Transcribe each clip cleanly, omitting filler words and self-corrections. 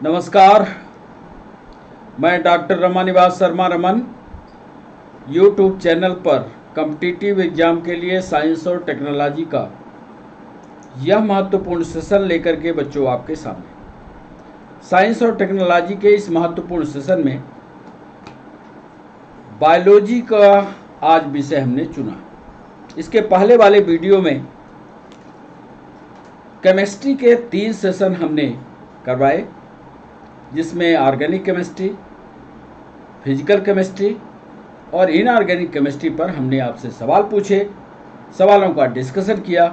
नमस्कार, मैं doctor Ramanivas Sharma Raman YouTube channel पर कॉम्पिटिटिव एग्जाम के लिए साइंस और टेक्नोलॉजी का यह महत्वपूर्ण सेशन लेकर के बच्चों आपके सामने। साइंस और टेक्नोलॉजी के इस महत्वपूर्ण सेशन में बायोलॉजी का आज विषय हमने चुना। इसके पहले वाले वीडियो में केमिस्ट्री के 3 सेशन हमने करवाए, जिसमें ऑर्गेनिक केमिस्ट्री, फिजिकल केमिस्ट्री और इनऑर्गेनिक केमिस्ट्री पर हमने आपसे सवाल पूछे, सवालों का डिस्कशन किया।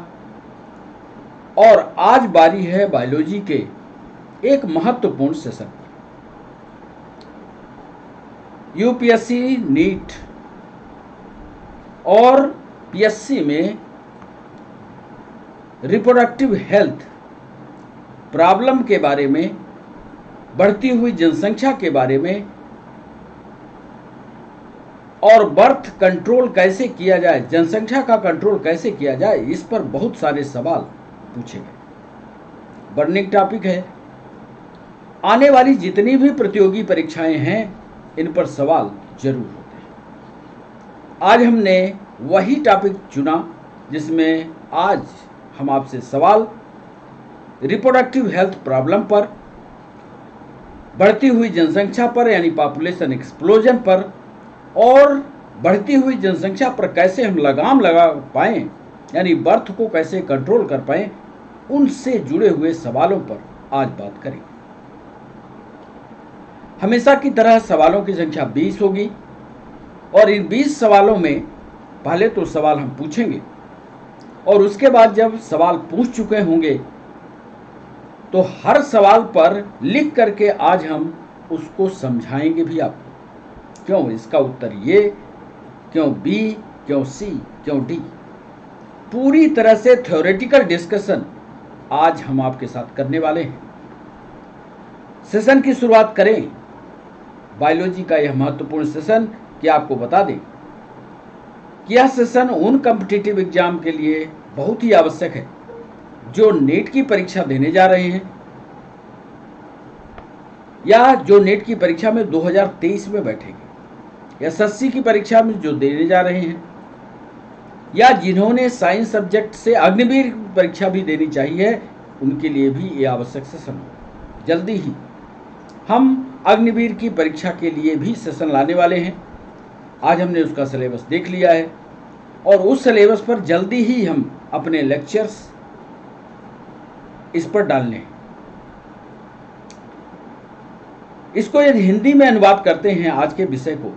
और आज बारी है बायोलॉजी के एक महत्वपूर्ण सेशन। यूपीएससी, नीट और पीएससी में रिप्रोडक्टिव हेल्थ प्रॉब्लम के बारे में, बढ़ती हुई जनसंख्या के बारे में और बर्थ कंट्रोल कैसे किया जाए, जनसंख्या का कंट्रोल कैसे किया जाए, इस पर बहुत सारे सवाल पूछे गए। बर्निंग टॉपिक है। आने वाली जितनी भी प्रतियोगी परीक्षाएं हैं, इन पर सवाल जरूर होते हैं। आज हमने वही टॉपिक चुना जिसमें आज हम आपसे सवाल रिप्रोडक्टिव हेल्थ प्रॉब्लम पर, बढ़ती हुई जनसंख्या पर यानी पॉपुलेशन एक्सप्लोजन पर और बढ़ती हुई जनसंख्या पर कैसे हम लगाम लगा पाएं यानी बर्थ को कैसे कंट्रोल कर पाएं, उनसे जुड़े हुए सवालों पर आज बात करेंगे। हमेशा की तरह सवालों की संख्या 20 होगी और इन 20 सवालों में पहले तो सवाल हम पूछेंगे और उसके बाद जब सवाल पूछ चुके होंगे तो हर सवाल पर लिख करके आज हम उसको समझाएंगे भी आपको। क्यों इसका उत्तर ये, क्यों बी, क्यों सी, क्यों डी, पूरी तरह से थ्योरेटिकल डिस्कशन आज हम आपके साथ करने वाले हैं। सेशन की शुरुआत करें। बायोलॉजी का यह महत्वपूर्ण सेशन कि आपको बता दें कि यह सेशन उन कॉम्पिटिटिव एग्जाम के लिए बहुत ही आवश्यक है जो नीट की परीक्षा देने जा रहे हैं या जो नीट की परीक्षा में 2023 में बैठेंगे, एसएससी की परीक्षा में जो देने जा रहे हैं, या जिन्होंने साइंस सब्जेक्ट से अग्निवीर परीक्षा भी देनी चाहिए, उनके लिए भी ये आवश्यक सेशन हो। जल्दी ही हम अग्निवीर की परीक्षा के लिए भी सेशन लाने वाले हैं। आज हमने उसका सिलेबस देख लिया है और उस सिलेबस पर जल्दी ही हम अपने लेक्चर्स इस पर डालने हैं। इसको यदि हिंदी में अनुवाद करते हैं आज के विषय को,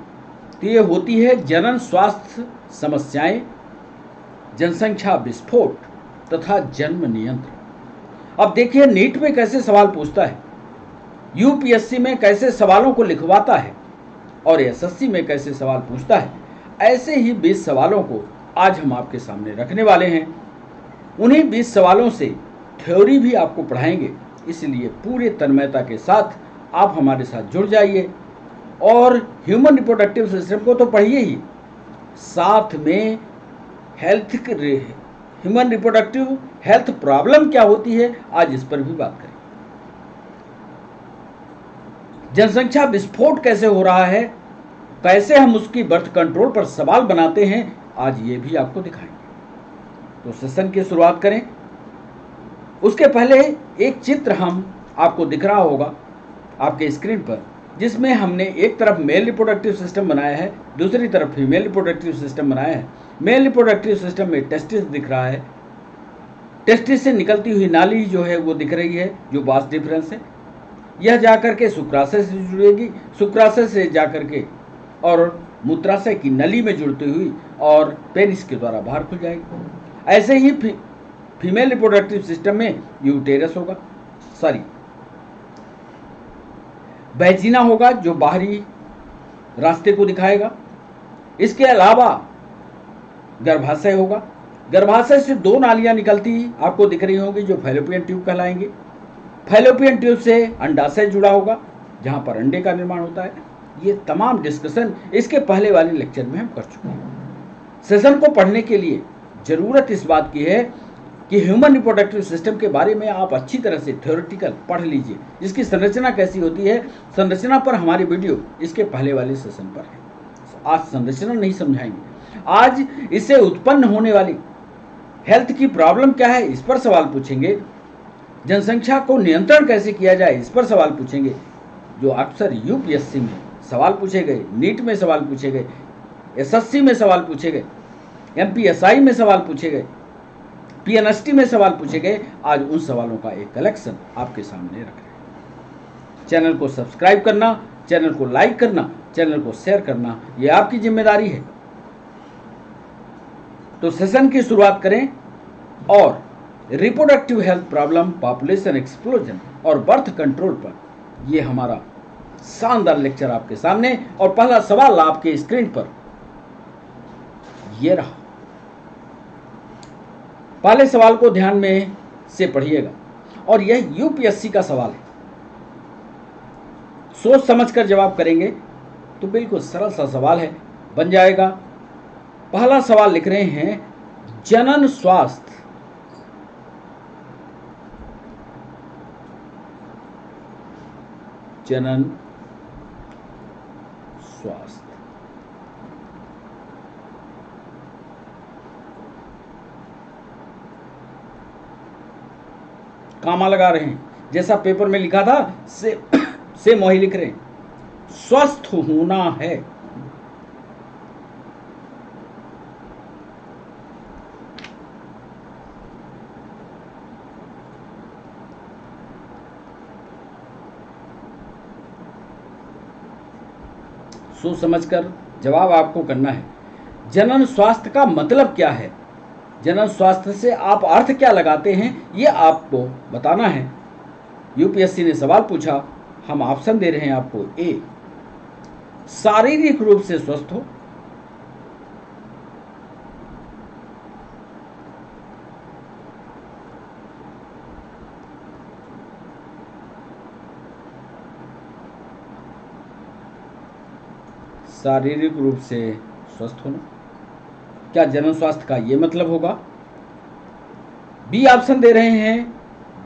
तो ये होती है जनन स्वास्थ्य समस्याएं, जनसंख्या विस्फोट तथा जन्म नियंत्रण। अब देखिए नीट में कैसे सवाल पूछता है, यूपीएससी में कैसे सवालों को लिखवाता है और एसएससी में कैसे सवाल पूछता है। ऐसे ही 20 सवालों को आज हम आपके सामने रखने वाले हैं। उन्हीं 20 सवालों से थ्योरी भी आपको पढ़ाएंगे, इसलिए पूरे तन्मयता के साथ आप हमारे साथ जुड़ जाइए और ह्यूमन रिप्रोडक्टिव सिस्टम को तो पढ़िए ही, साथ में ह्यूमन रिप्रोडक्टिव हेल्थ प्रॉब्लम क्या होती है, आज इस पर भी बात करें। जनसंख्या विस्फोट कैसे हो रहा है, कैसे हम उसकी बर्थ कंट्रोल पर सवाल बनाते हैं, आज ये भी आपको दिखाएंगे। तो सेशन की शुरुआत करें। उसके पहले एक चित्र हम आपको दिख रहा होगा आपके स्क्रीन पर, जिसमें हमने एक तरफ मेल रिप्रोडक्टिव सिस्टम बनाया है, दूसरी तरफ फीमेल रिप्रोडक्टिव सिस्टम बनाया है। मेल रिप्रोडक्टिव सिस्टम में टेस्टिस दिख रहा है, टेस्टिस से निकलती हुई नाली जो है वो दिख रही है, जो वास डिफरेंस है। यह जाकर के शुक्राशय से जुड़ेगी, शुक्राशय से जाकर के और मूत्राशय की नली में जुड़ती हुई और पेनिस के द्वारा बाहर खुल जाएगी। ऐसे ही फीमेल रिप्रोडक्टिव सिस्टम में यूटेरस होगा, वैजिना होगा जो बाहरी रास्ते को दिखाएगा। इसके अलावा गर्भाशय होगा, गर्भाशय से 2 नालियां निकलती आपको दिख रही होंगी जो फैलोपियन ट्यूब कहलाएंगे। फैलोपियन ट्यूब से अंडाशय जुड़ा होगा जहां पर अंडे का निर्माण होता है। ये तमाम डिस्कशन इसके पहले वाले लेक्चर में हम कर चुके हैं। सेशन को पढ़ने के लिए जरूरत इस बात की है कि ह्यूमन रिप्रोडक्टिव सिस्टम के बारे में आप अच्छी तरह से थ्योरेटिकल पढ़ लीजिए। इसकी संरचना कैसी होती है, संरचना पर हमारी वीडियो इसके पहले वाले सेशन पर है। आज संरचना नहीं समझाएंगे, आज इससे उत्पन्न होने वाली हेल्थ की प्रॉब्लम क्या है इस पर सवाल पूछेंगे। जनसंख्या को नियंत्रण कैसे किया जाए इस पर सवाल पूछेंगे, जो अक्सर यूपीएससी में सवाल पूछे गए, नीट में सवाल पूछे गए, एसएससी में सवाल पूछे गए, एमपीएसआई में सवाल पूछे गए, पीएनएसटी में सवाल पूछे गए। आज उन सवालों का एक कलेक्शन आपके सामने रख रहे हैं। चैनल को सब्सक्राइब करना, चैनल को लाइक करना, चैनल को शेयर करना, यह आपकी जिम्मेदारी है। तो सेशन की शुरुआत करें और reproductive health problem, population explosion और बर्थ कंट्रोल पर यह हमारा शानदार लेक्चर आपके सामने। और पहला सवाल आपके स्क्रीन पर यह रहा। पहले सवाल को ध्यान में से पढ़िएगा और यह यूपीएससी का सवाल है। सोच समझकर जवाब करेंगे तो बिल्कुल सरल सा सवाल है, बन जाएगा। पहला सवाल लिख रहे हैं, जनन स्वास्थ्य जनन स्वास्थ्य कामा लगा रहे हैं, जैसा पेपर में लिखा था से वही लिख रहे हैं। स्वस्थ होना है, सोच समझकर जवाब आपको करना है। जनन स्वास्थ्य का मतलब क्या है, जनन स्वास्थ्य से आप अर्थ क्या लगाते हैं, ये आपको बताना है। यूपीएससी ने सवाल पूछा, हम ऑप्शन दे रहे हैं आपको। ए, शारीरिक रूप से स्वस्थ हो, शारीरिक रूप से स्वस्थ होना, क्या जनन स्वास्थ्य का ये मतलब होगा। बी ऑप्शन दे रहे हैं,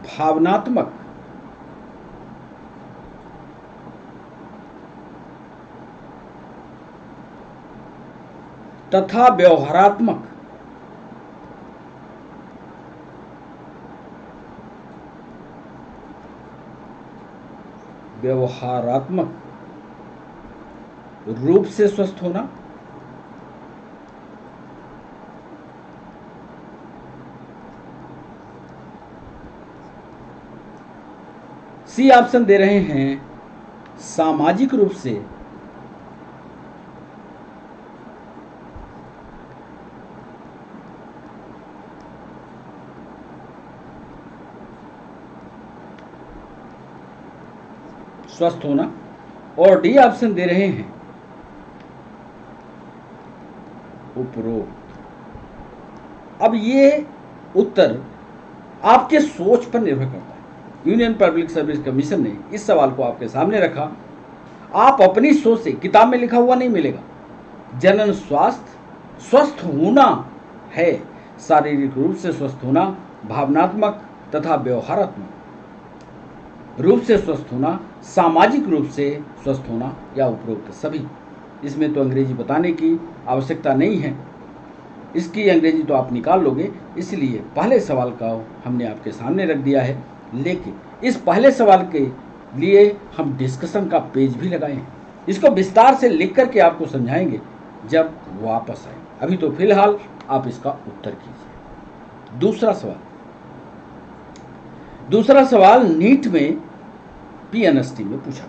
भावनात्मक तथा व्यवहारात्मक रूप से स्वस्थ होना। सी ऑप्शन दे रहे हैं, सामाजिक रूप से स्वस्थ होना। और डी ऑप्शन दे रहे हैं, उपरोक्त। अब ये उत्तर आपके सोच पर निर्भर करता है। यूनियन पब्लिक सर्विस कमीशन ने इस सवाल को आपके सामने रखा। आप अपनी सोच से, किताब में लिखा हुआ नहीं मिलेगा। जनन स्वास्थ्य स्वस्थ होना है, शारीरिक रूप से स्वस्थ होना, भावनात्मक तथा व्यवहारात्मक रूप से स्वस्थ होना, सामाजिक रूप से स्वस्थ होना या उपरोक्त सभी। इसमें तो अंग्रेजी बताने की आवश्यकता नहीं है, इसकी अंग्रेजी तो आप निकाल लोगे, इसलिए पहले सवाल का हमने आपके सामने रख दिया है। लेकिन इस पहले सवाल के लिए हम डिस्कशन का पेज भी लगाए हैं, इसको विस्तार से लिख करके आपको समझाएंगे जब वापस आए। अभी तो फिलहाल आप इसका उत्तर कीजिए। दूसरा सवाल नीट में, पीएनएसटी में पूछा।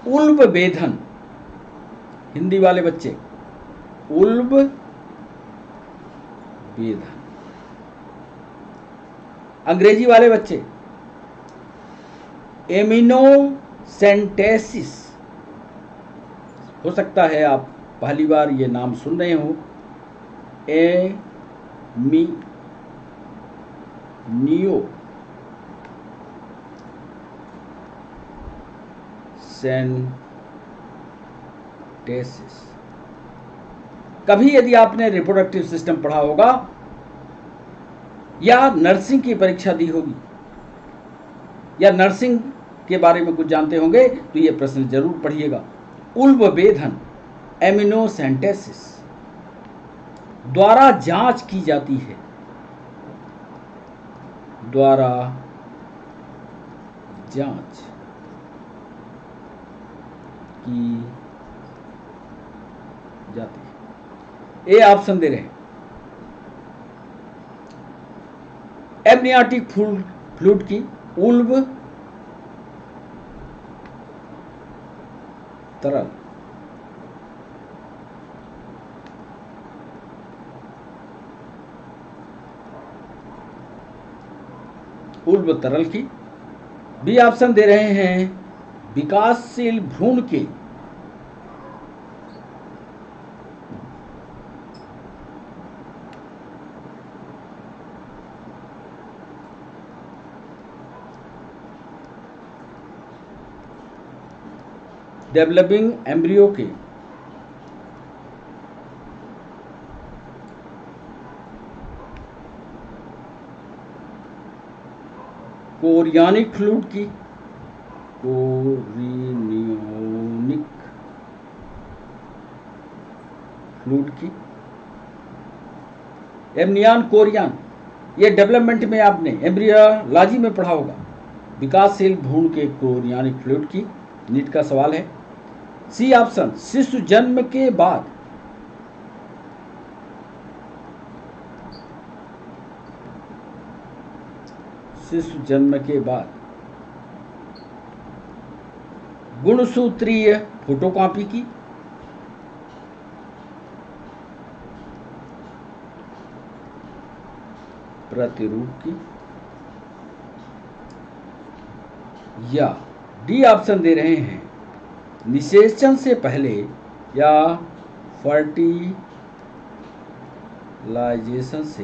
उल्ब वेधन, हिंदी वाले बच्चे, उल्ब वेधन। अंग्रेजी वाले बच्चे, एमिनोसेंटेसिस। हो सकता है आप पहली बार ये नाम सुन रहे हो। एमिनोसेंटेसिस। कभी यदि आपने रिप्रोडक्टिव सिस्टम पढ़ा होगा या नर्सिंग की परीक्षा दी होगी या नर्सिंग के बारे में कुछ जानते होंगे तो ये प्रश्न जरूर पढ़िएगा। उल्बेधन एमिनोसेंटेसिस द्वारा जांच की जाती है, द्वारा जांच की जाती है। ए ऑप्शन दे रहे हैं। एमनियाटिक फ्लूइड की, उल्ब तरल, उल्ब तरल की। बी ऑप्शन दे रहे हैं विकासशील भ्रूण के, डेवलपिंग एम्ब्रियो के, कोरियानिक फ्लूइड की, कोरिनियोनिक फ्लूइड की, एमनियान कोरियान, ये डेवलपमेंट में आपने एम्ब्रियोलॉजी में पढ़ा होगा। विकासशील भ्रूण के कोरियानिक फ्लूइड की, नीट का सवाल है। सी ऑप्शन शिशु जन्म के बाद, शिशु जन्म के बाद गुणसूत्रीय फोटोकॉपी की, प्रतिरूप की, या डी ऑप्शन दे रहे हैं निषेचन से पहले या फर्टिलाइजेशन से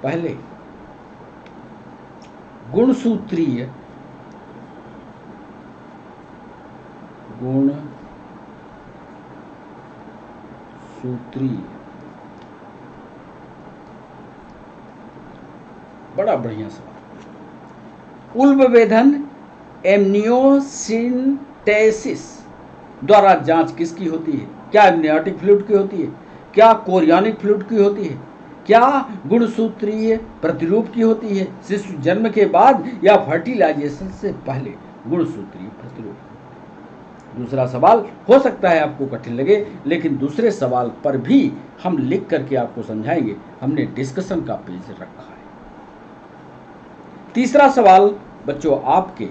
पहले गुणसूत्रीय बड़ा बढ़िया सवाल। उल्बेधन एमनियोसेंटेसिस द्वारा जांच किसकी होती है? क्या एमनियोटिक फ्लूइड की होती है? क्या कोरियानिक फ्लूइड की होती है? क्या गुणसूत्रीय प्रतिरूप की होती है? शिशु जन्म के बाद या फर्टिलाइजेशन से पहले गुणसूत्रीय प्रतिरूप। दूसरा सवाल हो सकता है आपको कठिन लगे, लेकिन दूसरे सवाल पर भी हम लिख करके आपको समझाएंगे। हमने डिस्कशन का पेज रखा है। तीसरा सवाल बच्चों आपके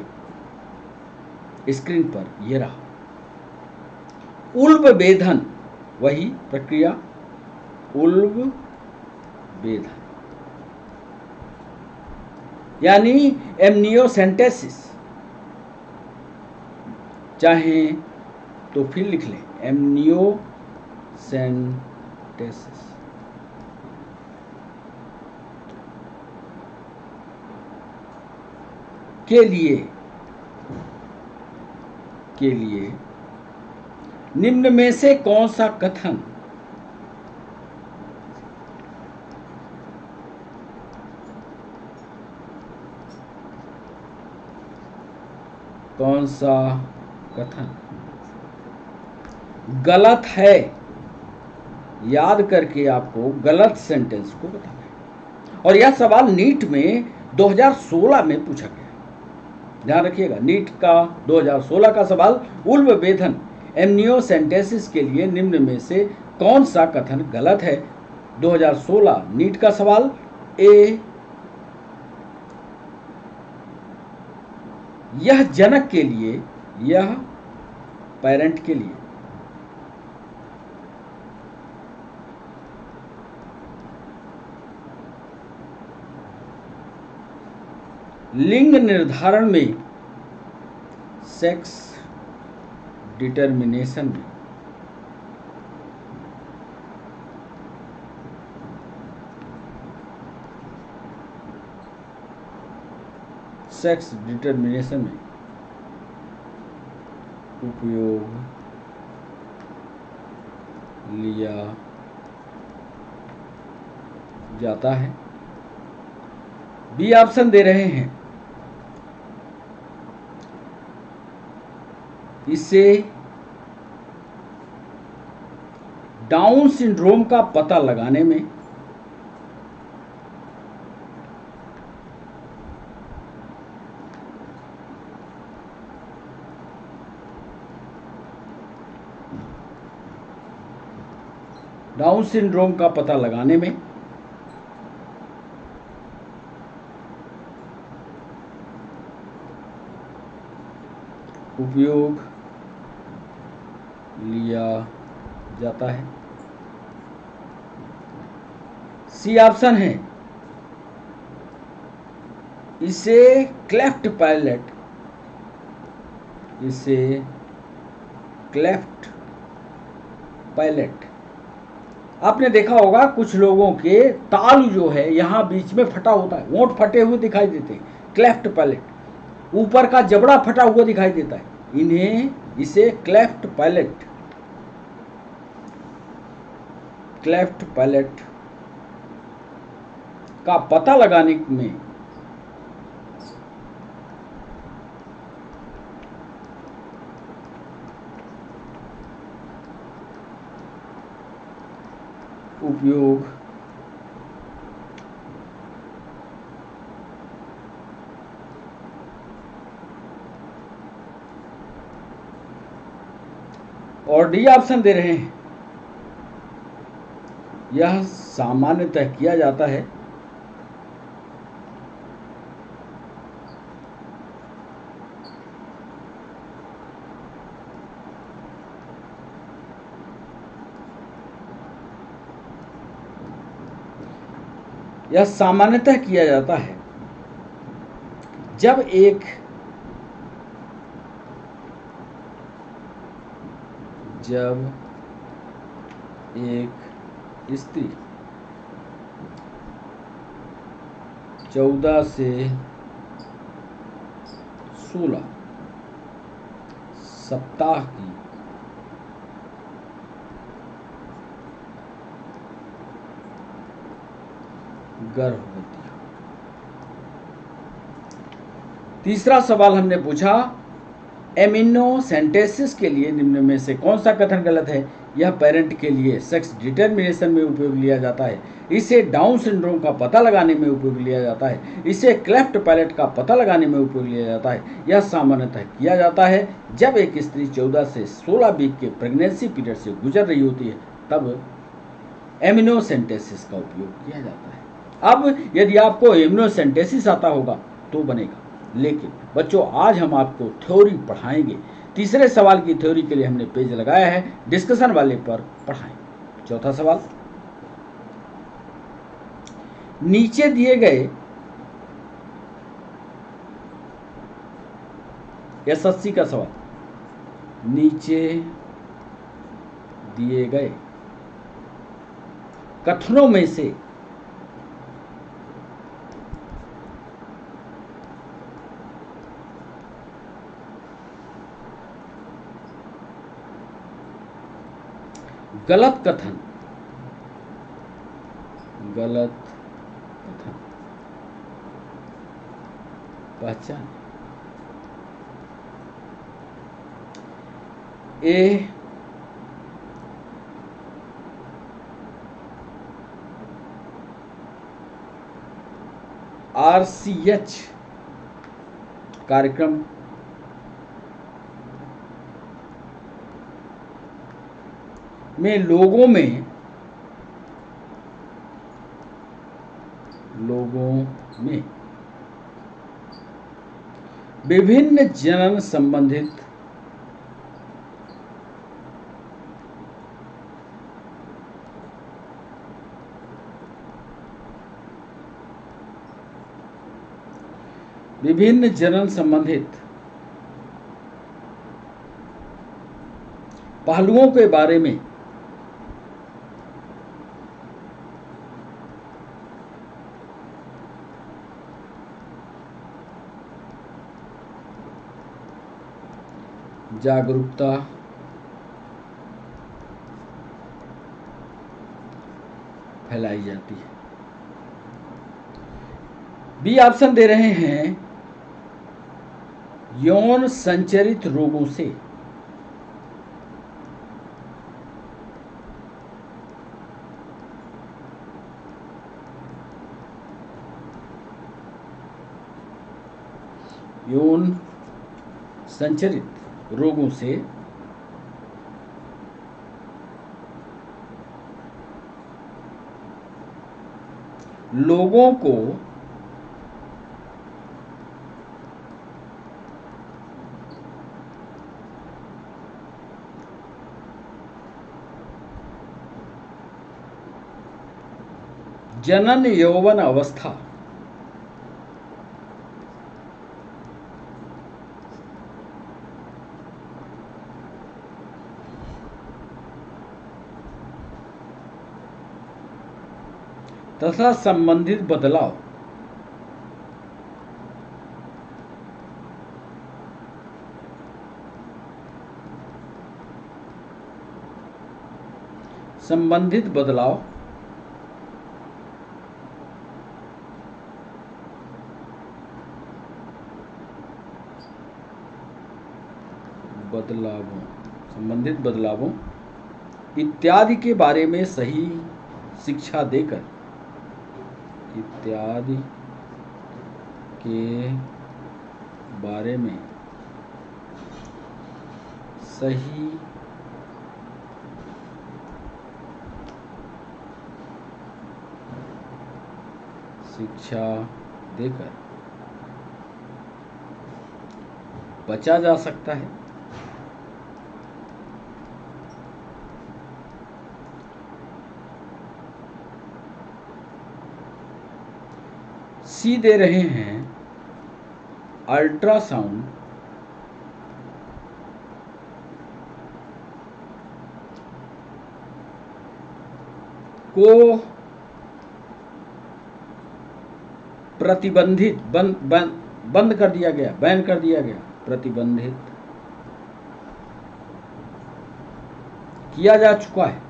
स्क्रीन पर यह रहा। उल्बेधन, वही प्रक्रिया उल्बेधन यानी एमनियोसेंटेसिस, चाहे तो फिर लिख लें एमनियोसेंटेसिस, के लिए निम्न में से कौन सा कथन गलत है? याद करके आपको गलत सेंटेंस को बताना है। और यह सवाल नीट में 2016 में पूछा गया। ध्यान रखिएगा, नीट का 2016 का सवाल उल्बेधन एमनियोसेंटेसिस के लिए निम्न में से कौन सा कथन गलत है? 2016 नीट का सवाल। ए, यह जनक के लिए, यह पेरेंट के लिए। लिंग निर्धारण में, सेक्स डिटर्मिनेशन में, सेक्स डिटर्मिनेशन में उपयोग लिया जाता है। बी ऑप्शन दे रहे हैं, इससे डाउन सिंड्रोम का पता लगाने में उपयोग लिया जाता है। सी ऑप्शन है, इसे क्लेफ्ट पैलेट आपने देखा होगा कुछ लोगों के तालु जो है यहां बीच में फटा होता है, होंठ फटे हुए दिखाई देते हैं, क्लेफ्ट पैलेट, ऊपर का जबड़ा फटा हुआ दिखाई देता है, इसे क्लेफ्ट पैलेट का पता लगाने में उपयोग और डी ऑप्शन दे रहे हैं, यह सामान्यतः किया जाता है जब एक स्त्री 14 से 16 सप्ताह की गर्भवती हो। तीसरा सवाल हमने पूछा, एमिनोसेंटेसिस के लिए निम्न में से कौन सा कथन गलत है? यह पेरेंट के लिए सेक्स डिटर्मिनेशन में उपयोग लिया जाता है, इसे डाउन सिंड्रोम का पता लगाने में उपयोग लिया जाता है, इसे क्लेफ्ट पैलेट का पता लगाने में उपयोग लिया जाता है। यह सामान्यतः किया जाता है जब एक स्त्री 14 से 16 वीक के प्रेगनेंसी पीरियड से गुजर रही होती है, तब एमिनोसेंटेसिस का उपयोग किया जाता है। अब यदि आपको एमिनोसेंटेसिस आता होगा तो बनेगा, लेकिन बच्चों आज हम आपको थ्योरी पढ़ाएंगे। तीसरे सवाल की थ्योरी के लिए हमने पेज लगाया है, डिस्कशन वाले पर पढ़ाएंगे। चौथा सवाल, नीचे दिए गए एसएससी का सवाल, नीचे दिए गए कथनों में से गलत कथन पहचान। ए, RCH कार्यक्रम में लोगों में विभिन्न जनन संबंधित पहलुओं के बारे में जागरूकता फैलाई जाती है। बी ऑप्शन दे रहे हैं यौन संचरित रोगों से। यौन संचरित रोगों से। लोगों को जनन यौवन अवस्था तथा संबंधित बदलाव संबंधित बदलाव संबंधित बदलावों इत्यादि के बारे में सही शिक्षा देकर, इत्यादि के बारे में सही शिक्षा देकर बचा जा सकता है। सी दे रहे हैं अल्ट्रासाउंड को प्रतिबंधित बंद कर दिया गया, बैन कर दिया गया, प्रतिबंधित किया जा चुका है।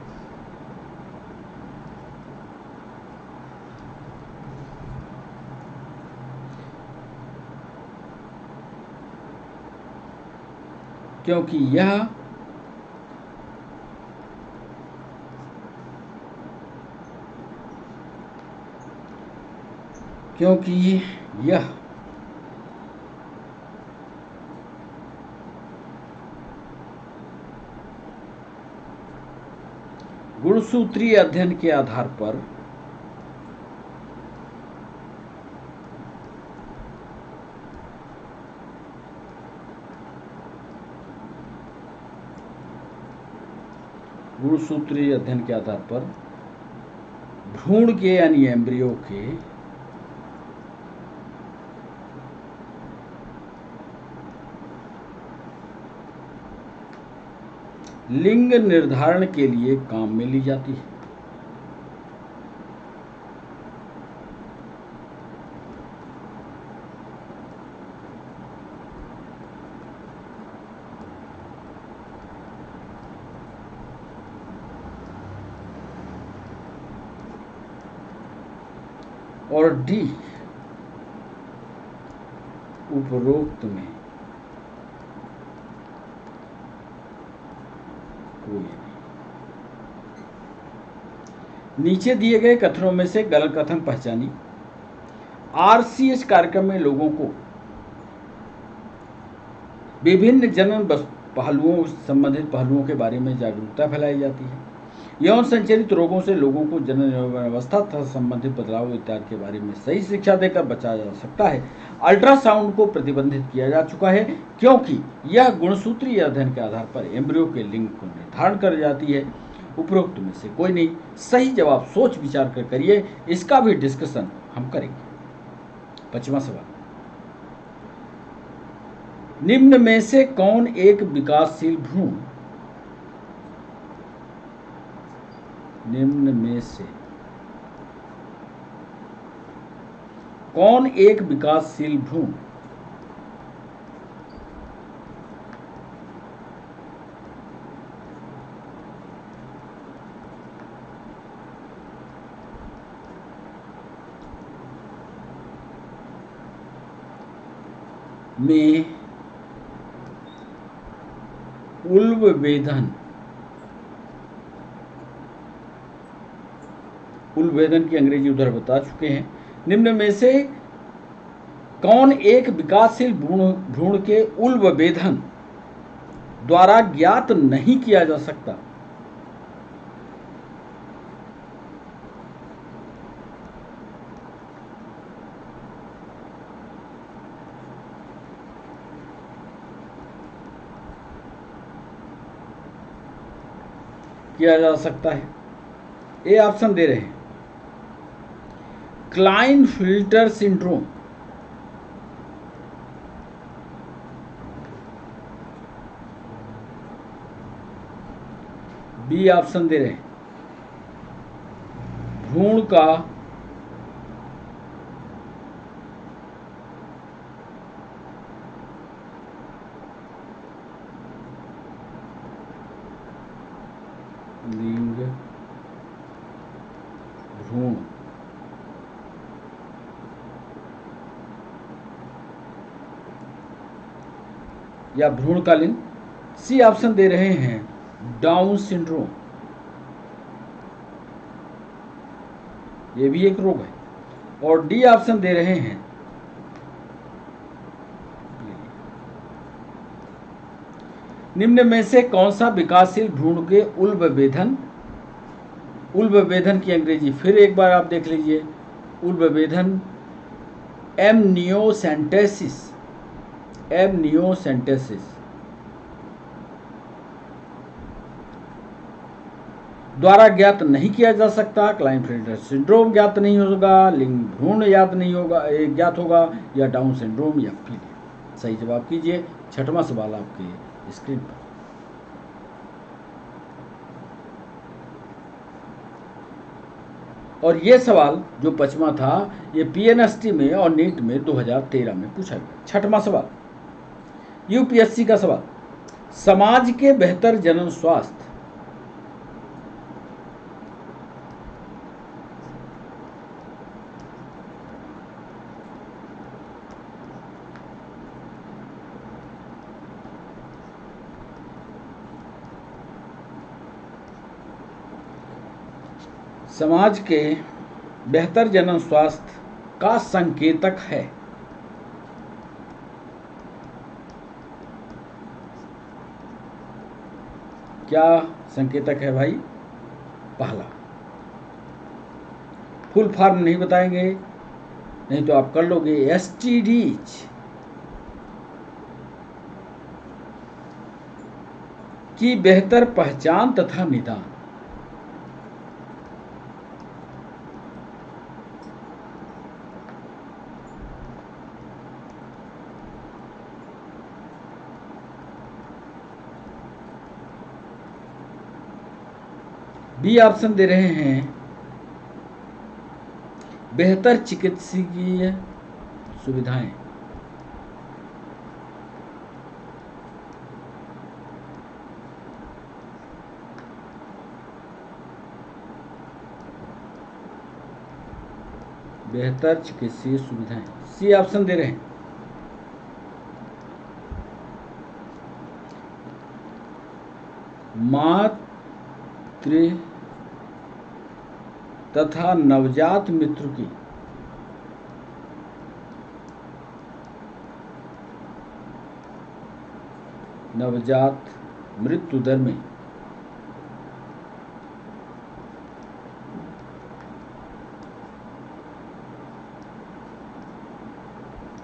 क्योंकि यह गुणसूत्रीय अध्ययन के आधार पर भ्रूण के यानी एम्ब्रियो के लिंग निर्धारण के लिए काम में ली जाती है। और डी उपरोक्त में कोई नहीं। नीचे दिए गए कथनों में से गलत कथन पहचानी। आरसीएच कार्यक्रम में लोगों को विभिन्न जनन पहलुओं संबंधित पहलुओं के बारे में जागरूकता फैलाई जाती है। यौन संचरित रोगों से लोगों को जनन अवस्था तथा संबंधित बदलाव इत्यादि के बारे में सही शिक्षा देकर बचाया जा सकता है। अल्ट्रासाउंड को प्रतिबंधित किया जा चुका है क्योंकि यह गुणसूत्रीय अध्ययन के आधार पर एम्ब्रियो के लिंग को निर्धारण कर जाती है। उपरोक्त में से कोई नहीं। सही जवाब सोच विचार कर करिए, इसका भी डिस्कशन हम करेंगे। 5वां सवाल, निम्न में से कौन एक विकासशील भ्रूण में उल्बेधन की अंग्रेजी उधर बता चुके हैं। निम्न में से कौन एक विकासशील भ्रूण के उल्बेधन द्वारा ज्ञात नहीं किया जा सकता? किया जा सकता है। ए ऑप्शन दे रहे हैं क्लाइनफिल्टर सिंड्रोम, बी ऑप्शन दे रहे हैं भ्रूण का लिंग भ्रूण या भ्रूणकालीन। सी ऑप्शन दे रहे हैं डाउन सिंड्रोम, ये भी एक रोग है। और डी ऑप्शन दे रहे हैं निम्न में से कौन सा विकासशील भ्रूण के उल्बेधन की अंग्रेजी फिर एक बार आप देख लीजिए, उल्बेधन एमनियोसेंटेसिस द्वारा ज्ञात नहीं किया जा सकता। क्लाइनफिल्टर सिंड्रोम ज्ञात नहीं होगा, लिंग भ्रूण ज्ञात होगा, या डाउन सिंड्रोम या पीलिया। सही जवाब कीजिए। छठवां सवाल आपके स्क्रीन पर। और ये सवाल जो पचमा था ये पीएनएसटी में और नीट में 2013 में पूछा गया। छठवां सवाल यूपीएससी का सवाल, समाज के बेहतर जनन स्वास्थ्य समाज के बेहतर जनन स्वास्थ्य का संकेतक है। क्या संकेतक है भाई? पहला, फुल फॉर्म नहीं बताएंगे, नहीं तो आप कर लोगे, एसटीडीज की बेहतर पहचान तथा निदान। बी ऑप्शन दे रहे हैं बेहतर चिकित्सकीय सुविधाएं। बेहतर चिकित्सीय सुविधाएं। सी ऑप्शन दे रहे हैं मातृ तथा नवजात मृत्यु की मृत्यु दर में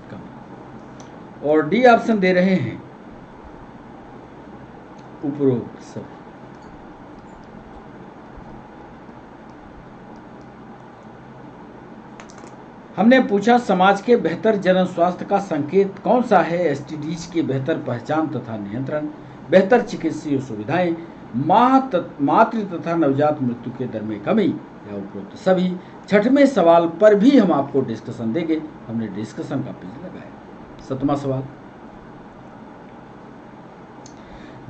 कमी। और डी ऑप्शन दे रहे हैं उपरोक्त सब। हमने पूछा समाज के बेहतर जनन स्वास्थ्य का संकेत कौन सा है? एसटीडीज की बेहतर पहचान तथा नियंत्रण, बेहतर चिकित्सीय सुविधाएं, मातृ तथा नवजात मृत्यु के दर में कमी, या उपरोक्त सभी। छठवें सवाल पर भी हम आपको डिस्कशन देंगे, हमने डिस्कशन का पेज लगाया। सातवां सवाल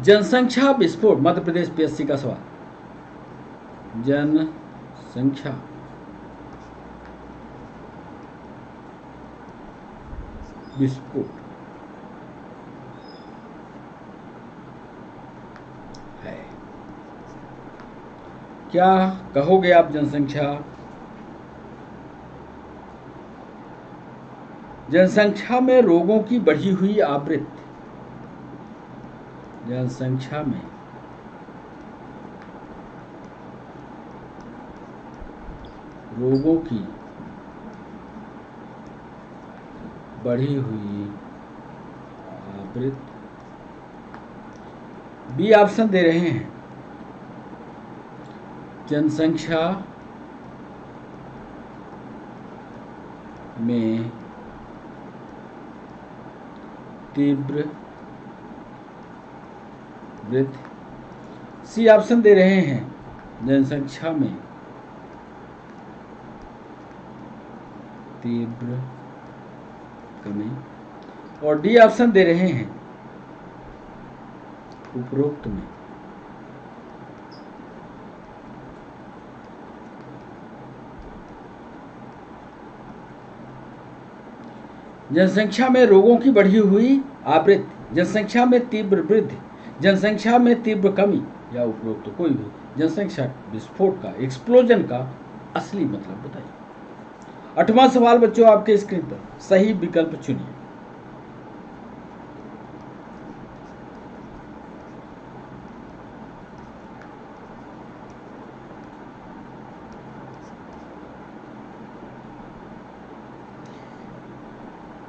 जनसंख्या विस्फोट, मध्य प्रदेश पीएससी का सवाल। जनसंख्या विस्फोट क्या कहोगे आप जनसंख्या में रोगों की बढ़ी हुई आवृत्ति, जनसंख्या में रोगों की बढ़ी हुई आवृत्ति। बी ऑप्शन दे रहे हैं, जनसंख्या में तीव्र वृद्धि। सी ऑप्शन दे रहे हैं, जनसंख्या में तीव्र कमी। और डी ऑप्शन दे रहे हैं, उपरोक्त में जनसंख्या में रोगों की बढ़ी हुई आवृत्ति, जनसंख्या में तीव्र वृद्धि, जनसंख्या में तीव्र कमी या उपरोक्त कोई भी जनसंख्या विस्फोट का, एक्सप्लोजन का असली मतलब बताइए। 8वां सवाल बच्चों आपके स्क्रीन पर, सही विकल्प चुनिए।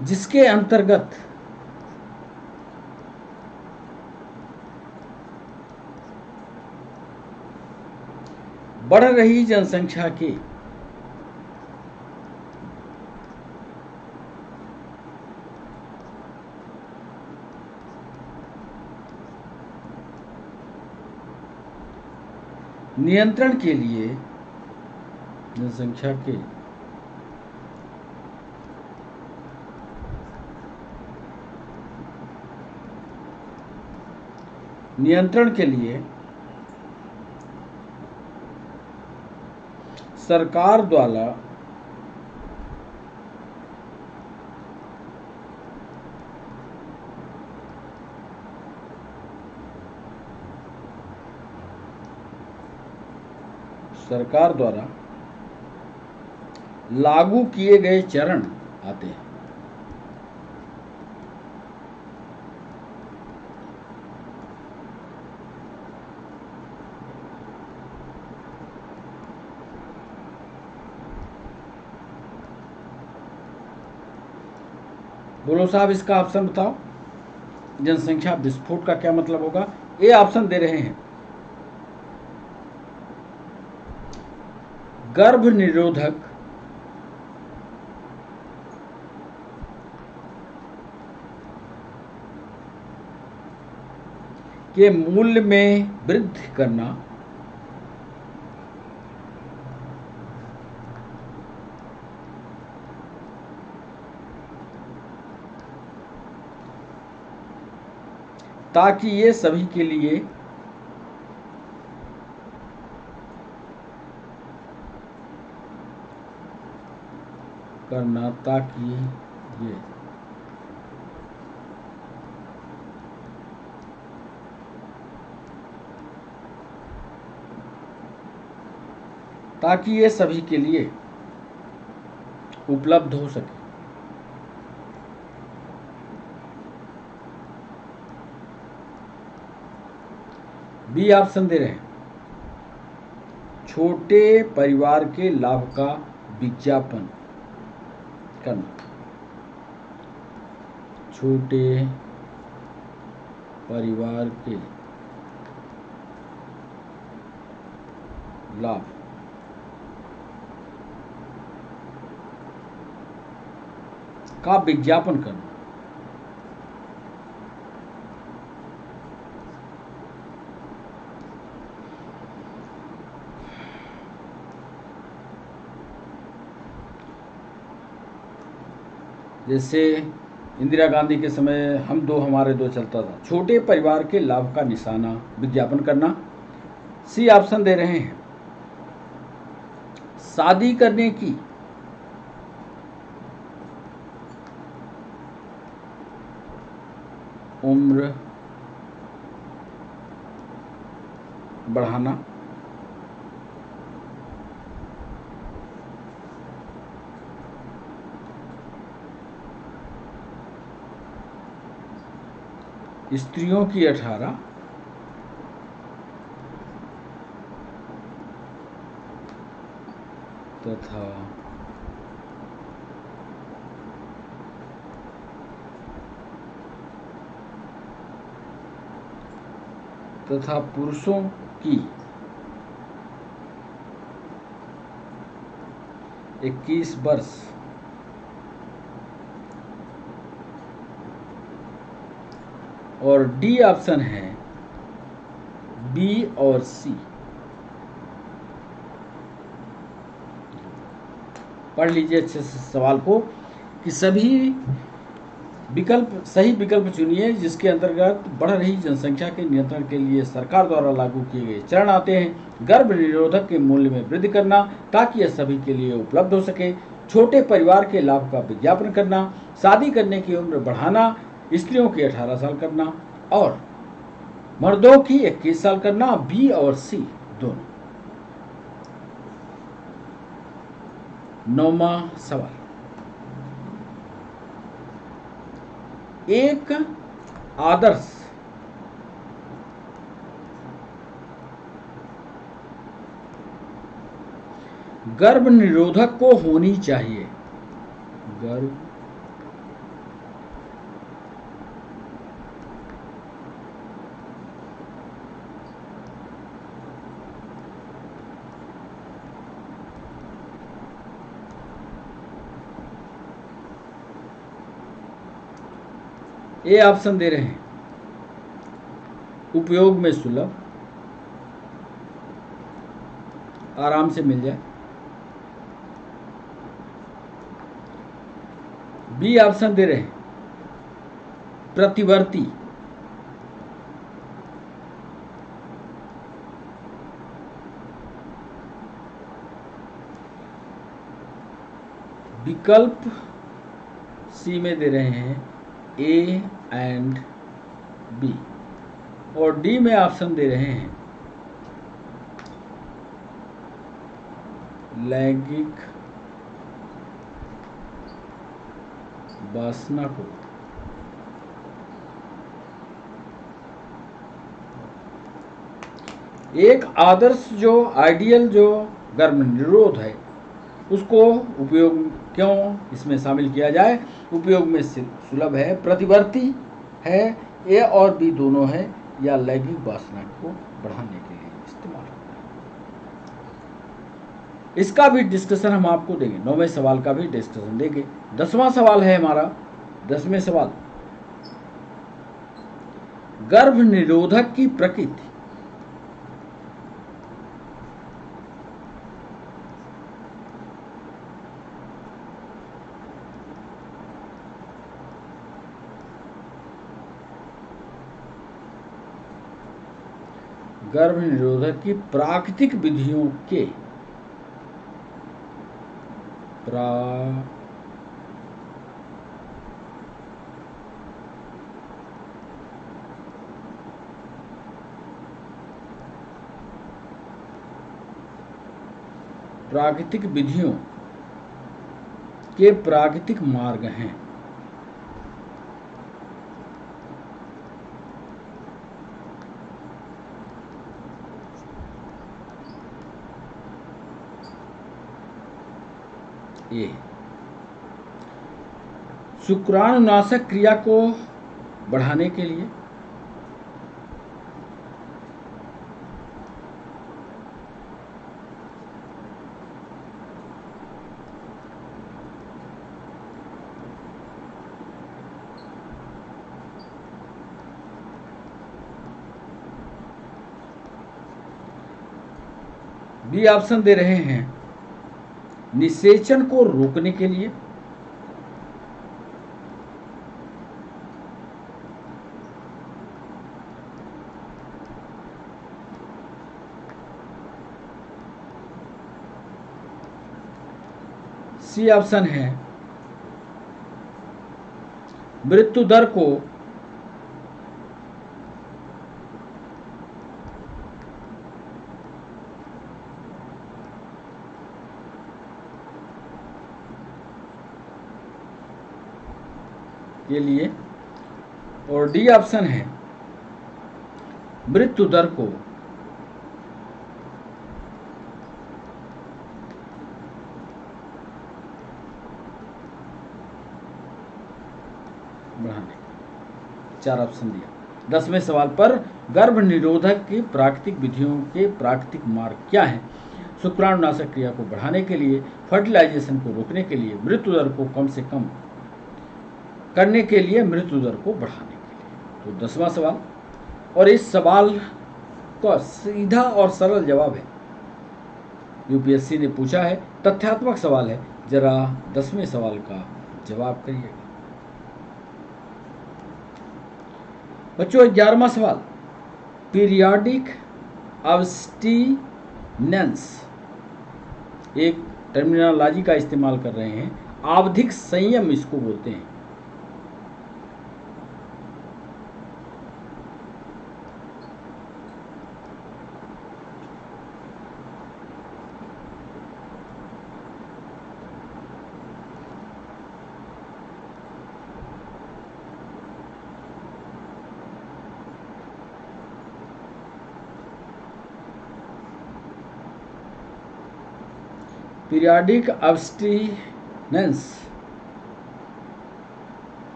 जिसके अंतर्गत बढ़ रही जनसंख्या के नियंत्रण के लिए, जनसंख्या के नियंत्रण के लिए सरकार द्वारा लागू किए गए चरण आते हैं। बोलो साहब, इसका ऑप्शन बताओ, जनसंख्या विस्फोट का क्या मतलब होगा। ए ऑप्शन दे रहे हैं, गर्भ निरोधक के मूल्य में वृद्धि करना, ताकि ये सभी के लिए करना, ताकि ये सभी के लिए उपलब्ध हो सके। बी ऑप्शन दे रहे हैं, छोटे परिवार के लाभ का विज्ञापन करना, छोटे परिवार के लाभ का विज्ञापन करना। जैसे इंदिरा गांधी के समय हम दो हमारे दो चलता था, छोटे परिवार के लाभ का निशाना विज्ञापन करना। सी ऑप्शन दे रहे हैं, शादी करने की उम्र बढ़ाना, स्त्रियों की 18 तथा पुरुषों की 21 वर्ष और डी ऑप्शन है बी और सी। पढ़ लीजिए अच्छे से सवाल को कि सभी सही विकल्प चुनिए जिसके अंतर्गत बढ़ रही जनसंख्या के नियंत्रण के लिए सरकार द्वारा लागू किए गए चरण आते हैं। गर्भ निरोधक के मूल्य में वृद्धि करना ताकि यह सभी के लिए उपलब्ध हो सके, छोटे परिवार के लाभ का विज्ञापन करना, शादी करने की उम्र बढ़ाना, स्त्रियों की 18 साल करना और मर्दों की 21 साल करना। बी और सी दोनों। 9वां सवाल, एक आदर्श गर्भ निरोधक को होनी चाहिए। गर्भ ए ऑप्शन दे रहे हैं उपयोग में सुलभ, आराम से मिल जाए। बी ऑप्शन दे रहे हैं प्रतिवर्ती, विकल्प सी में दे रहे हैं ए एंड बी और डी में ऑप्शन दे रहे हैं लैंगिक वासना को। एक आदर्श जो आइडियल जो गर्भ निरोध है उसको उपयोग क्यों इसमें शामिल किया जाए? उपयोग में सुलभ है, प्रतिवर्ती है, ए और बी दोनों है, या लैंगिक वासना को बढ़ाने के लिए इस्तेमाल होता है। इसका भी डिस्कशन हम आपको देंगे, 9वें सवाल का भी डिस्कशन देंगे। 10वां सवाल है हमारा, 10वें सवाल, गर्भ निरोधक की प्रकृति। गर्भ निरोधक की प्राकृतिक विधियों के प्राकृतिक विधियों के प्राकृतिक मार्ग हैं। ए, शुक्राणुनाशक क्रिया को बढ़ाने के लिए, बी ऑप्शन दे रहे हैं निषेचन को रोकने के लिए, सी ऑप्शन है मृत्यु दर को के लिए, और डी ऑप्शन है मृत्यु दर को बढ़ाने, 4 ऑप्शन दिया। 10वें सवाल पर गर्भ निरोधक की प्राकृतिक विधियों के प्राकृतिक मार्ग क्या हैं? शुक्राणुनाशक क्रिया को बढ़ाने के लिए, फर्टिलाइजेशन को रोकने के लिए, मृत्यु दर को कम से कम करने के लिए, मृत्यु दर को बढ़ाने के लिए। तो 10वां सवाल, और इस सवाल का सीधा और सरल जवाब है, यूपीएससी ने पूछा है, तथ्यात्मक सवाल है। जरा 10वें सवाल का जवाब करिएगा। बच्चों 11वां सवाल, पीरियाडिक अब्स्टिनेंस, एक टर्मिनोलॉजी का इस्तेमाल कर रहे हैं, आवधिक संयम इसको बोलते हैं। पीरियाडिक अब्स्टिनेंस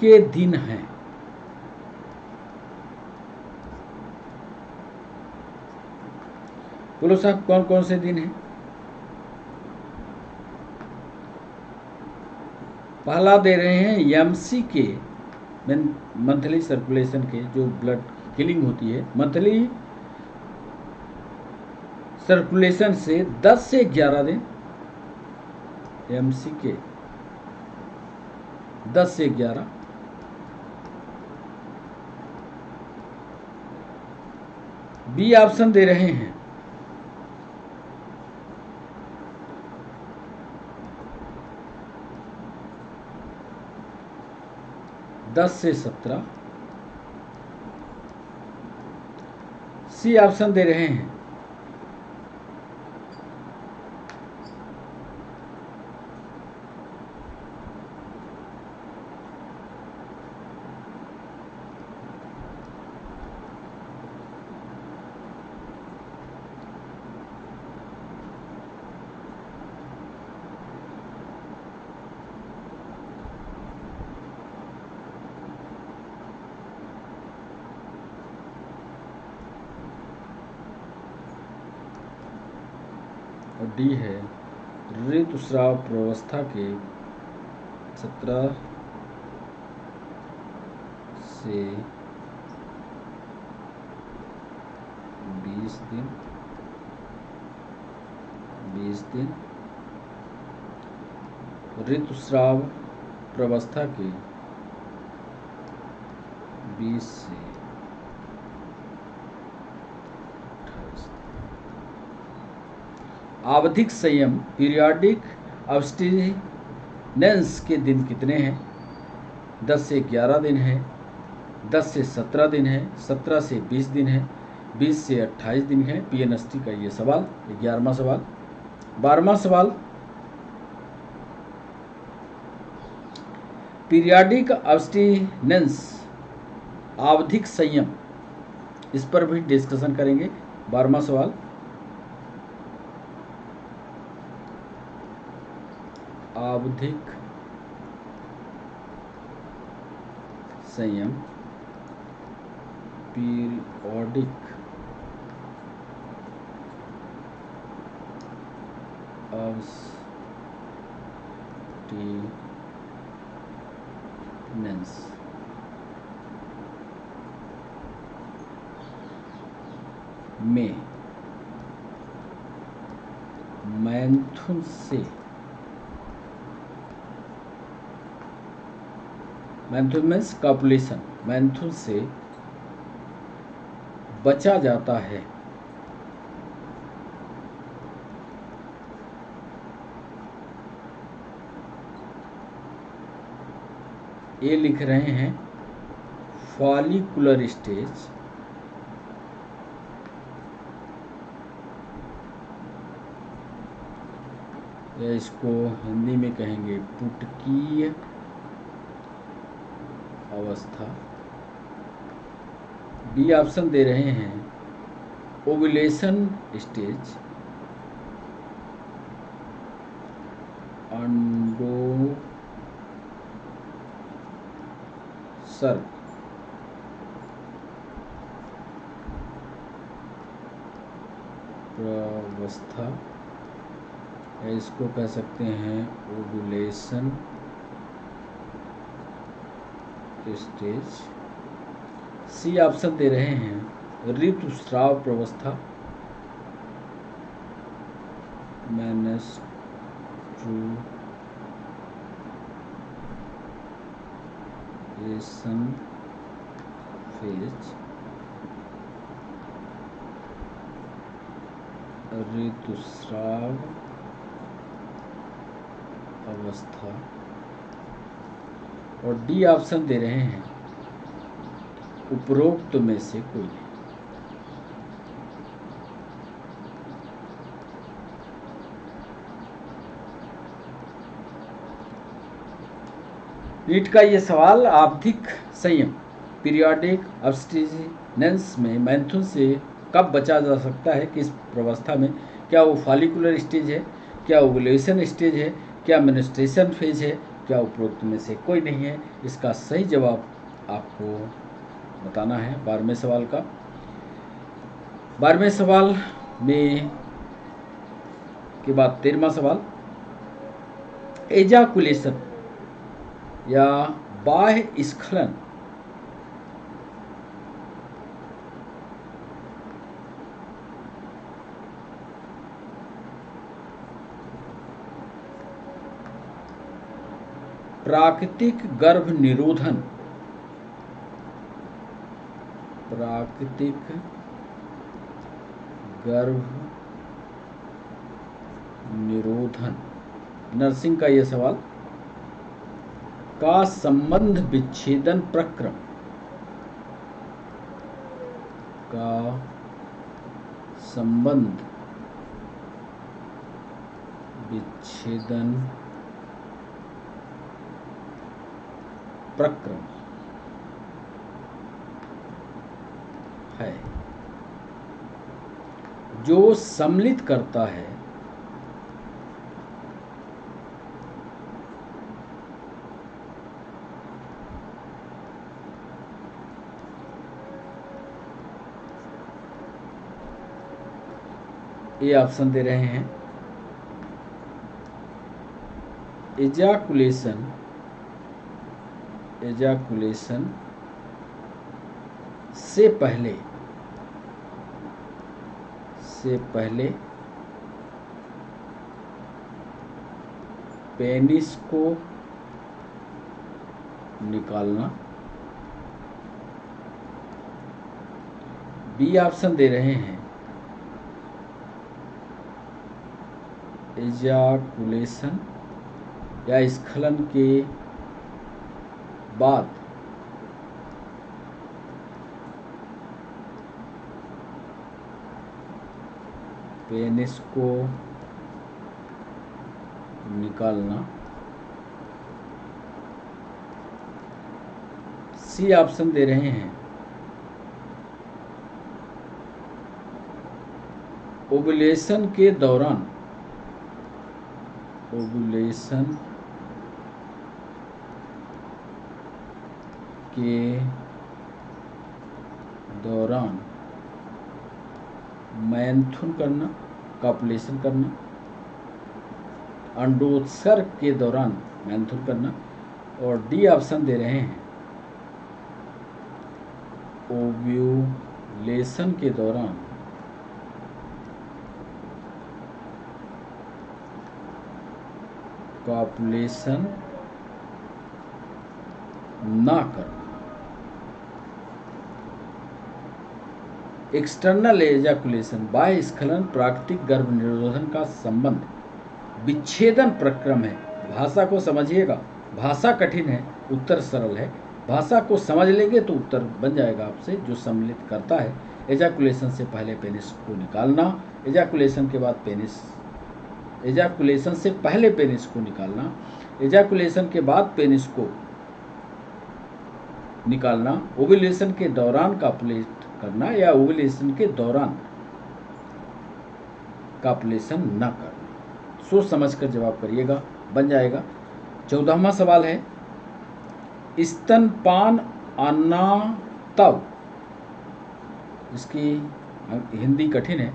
के दिन हैं। बोलो साहब, कौन कौन से दिन हैं? पहला दे रहे हैं एमसी के, मंथली सर्कुलेशन के, जो ब्लड किलिंग होती है, मंथली सर्कुलेशन से 10 से 11 दिन, एमसी के 10 से 11। बी ऑप्शन दे रहे हैं 10 से 17। सी ऑप्शन दे रहे हैं 17। और डी है ऋतुस्राव प्रावस्था के 17 से 20 दिन, 20 दिन, ऋतुस्राव प्रावस्था के 20 से 28। आवधिक संयम पीरियाडिक अब्स्टिनेंस के दिन कितने हैं? 10 से 11 दिन है, 10 से 17 दिन है, 17 से 20 दिन है, 20 से 28 दिन है। पीएनएसटी का ये सवाल 11वां सवाल। 12वां सवाल, पीरियाडिक अब्स्टिनेंस, आवधिक संयम, इस पर भी डिस्कशन करेंगे। 12वां सवाल, आवधिक संयम, पीरियोडिक अब्स्टिनेंस में मैथुन से, मैथुन मीन्स कॉपुलेशन, मैथुन से बचा जाता है। ये लिख रहे हैं फॉलिकुलर स्टेज, या इसको हिंदी में कहेंगे पुटकीय अवस्था, बी ऑप्शन दे रहे हैं ओव्यूलेशन स्टेज, अंडोत्सर्ग, प्रावस्था, इसको कह सकते हैं ओव्यूलेशन स्टेज। सी ऑप्शन दे रहे हैं ऋतुस्राव प्रावस्था, मेंस्ट्रुएशन फेज, ऋतुस्राव अवस्था। और डी ऑप्शन दे रहे हैं उपरोक्त में से कोई नहीं। नीट का ये सवाल, आवधिक संयम पीरियोडिक अब्स्टिनेंस में मैथुन से कब बचा जा सकता है, किस प्रावस्था में? क्या वो फॉलिकुलर स्टेज है, क्या ओव्यूलेशन स्टेज है, क्या मेंस्ट्रुएशन फेज है, क्या उपरोक्त में से कोई नहीं है? इसका सही जवाब आपको बताना है 12वें सवाल का। 12वें सवाल में के बाद 13वां सवाल, एजाकुलेशन या बाह्य स्खलन प्राकृतिक गर्भ निरोधन, प्राकृतिक गर्भ निरोधन, नर्सिंग का यह सवाल, का संबंध विच्छेदन प्रक्रम, का संबंध विच्छेदन प्रक्रम है जो सम्मिलित करता है ये ऑप्शन दे रहे हैं एजाकुलेशन से पहले पेनिस को निकालना। बी ऑप्शन दे रहे हैं एजाकुलेशन या स्खलन के बाद पेनिस को निकालना। सी ऑप्शन दे रहे हैं ओव्यूलेशन के दौरान, ओव्यूलेशन के दौरान मैथुन करना, कॉपुलेशन करना, अंडोत्सर्ग के दौरान मैथुन करना। और डी ऑप्शन दे रहे हैं ओव्यूलेशन के दौरान कॉपुलेशन ना करना। एक्सटर्नल एजाकुलेशन बाह्य स्खलन प्राकृतिक गर्भ निरोधन का संबंध विच्छेदन प्रक्रम है। भाषा को समझिएगा, भाषा कठिन है, उत्तर सरल है। भाषा को समझ लेंगे तो उत्तर बन जाएगा आपसे। जो सम्मिलित करता है एजाकुलेशन से पहले पेनिस को निकालना, एजाकुलेशन के बाद पेनिस, एजाकुलेशन से पहले पेनिस को निकालना, एजाकुलेशन के बाद पेनिस को निकालना, ओव्यूलेशन के दौरान कॉपुलेट करना या ओव्यूलेशन के दौरान कॉपुलेशन न करना। सोच समझ कर जवाब करिएगा, बन जाएगा। 14वां सवाल है, स्तनपान आना तब, इसकी हिंदी कठिन है,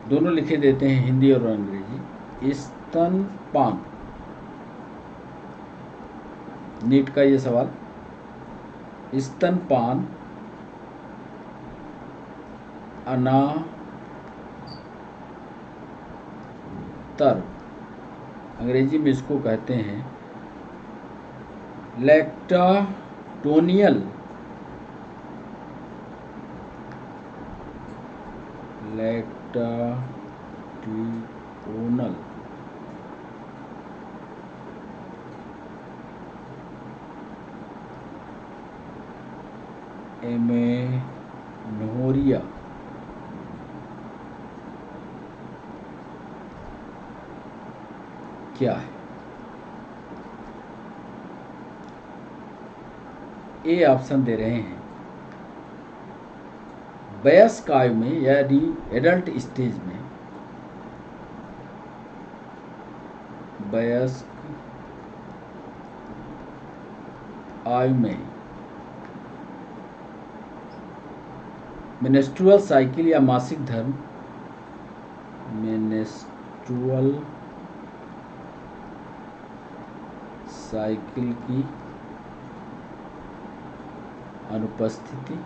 दोनों लिखे देते हैं हिंदी और अंग्रेजी। स्तनपान, नीट का ये सवाल, स्तनपान अनातर, अंग्रेजी में इसको कहते हैं लैक्टाटोनियल, लैक्टाटोनल एमेनोरिया क्या है? ए ऑप्शन दे रहे हैं, वयस्क आयु में यानी एडल्ट स्टेज में, वयस्क आयु में मेंस्ट्रुअल साइकिल या मासिक धर्म, मेंस्ट्रुअल साइकिल की अनुपस्थिति,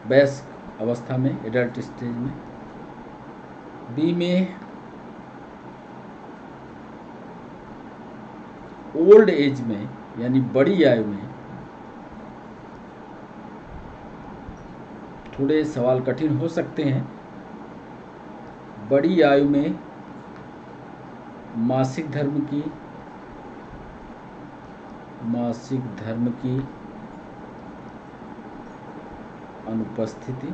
वयस्क अवस्था में एडल्ट स्टेज में। बी में ओल्ड एज में यानी बड़ी आयु में। थोड़े सवाल कठिन हो सकते हैं। बड़ी आयु में मासिक धर्म की अनुपस्थिति।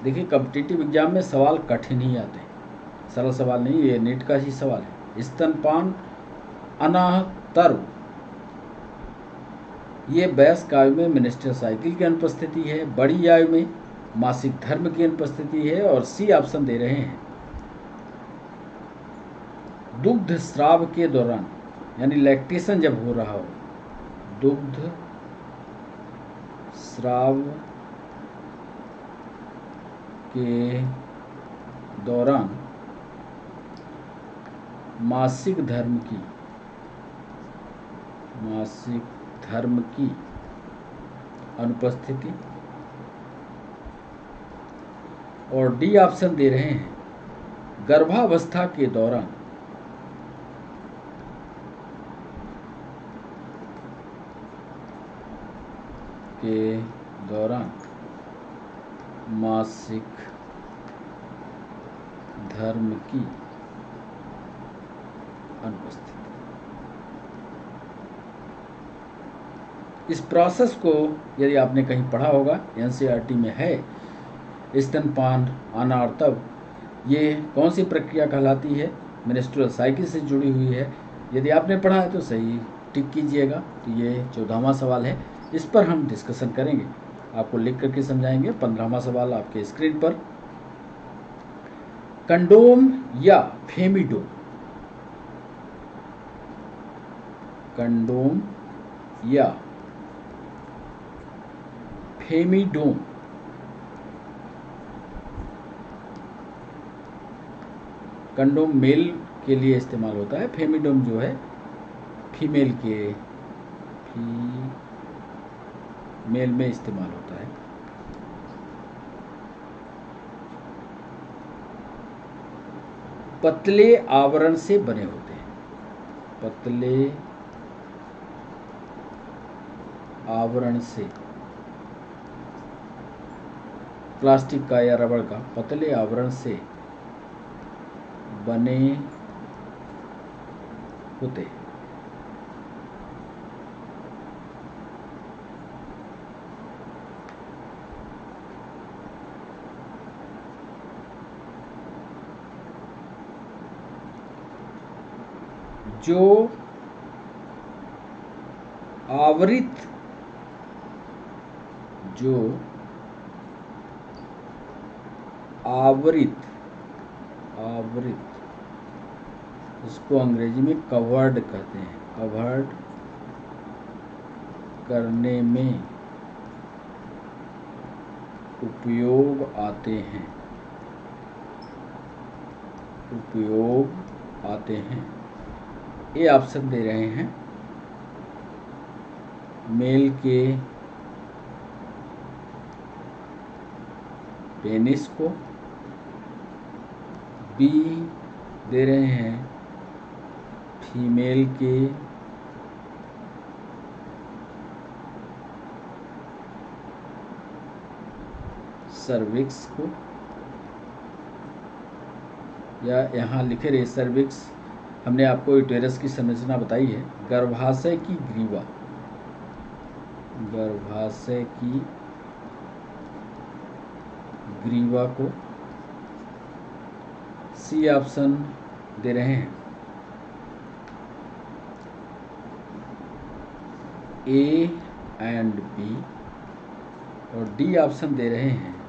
देखिए, कॉम्पिटिटिव एग्जाम में सवाल कठिन ही आते हैं, सरल सवाल नहीं, ये नीट का ही सवाल है। स्तनपान अनातर, ये वयस्क आयु में मेंस्ट्रुअल साइकिल की अनुपस्थिति है, बड़ी आयु में मासिक धर्म की अनुपस्थिति है। और सी ऑप्शन दे रहे हैं, दुग्ध स्राव के दौरान यानी लैक्टेशन जब हो रहा हो, दुग्ध स्राव के दौरान मासिक धर्म की अनुपस्थिति। और डी ऑप्शन दे रहे हैं, गर्भावस्था के दौरान मासिक धर्म की अनुपस्थिति। इस प्रोसेस को यदि आपने कहीं पढ़ा होगा, एनसीईआरटी में है, स्तनपान अनार्तव, ये कौन सी प्रक्रिया कहलाती है? मेंस्ट्रुअल साइकिल से जुड़ी हुई है। यदि आपने पढ़ा है तो सही टिक कीजिएगा। तो ये 14वां सवाल है, इस पर हम डिस्कशन करेंगे, आपको लिख करके समझाएंगे। 15वां सवाल आपके स्क्रीन पर, कंडोम या फेमिडोम, कंडोम या फेमिडोम, कंडोम मेल के लिए इस्तेमाल होता है, फेमिडोम जो है फीमेल में इस्तेमाल होता है। पतले आवरण से बने होते हैं, पतले आवरण से, प्लास्टिक का या रबड़ का पतले आवरण से बने होते हैं। जो आवृत, जो आवृत इसको अंग्रेजी में कवर्ड कहते हैं, कवर्ड करने में उपयोग आते हैं। ये ऑप्शन दे रहे हैं मेल के पेनिस को, बी दे रहे हैं फीमेल के सर्विक्स को, या यहाँ लिखे रहे सर्विक्स, हमने आपको यूटेरस की संरचना बताई है, गर्भाशय की ग्रीवा, गर्भाशय की ग्रीवा को, सी ऑप्शन दे रहे हैं ए एंड बी, और डी ऑप्शन दे रहे हैं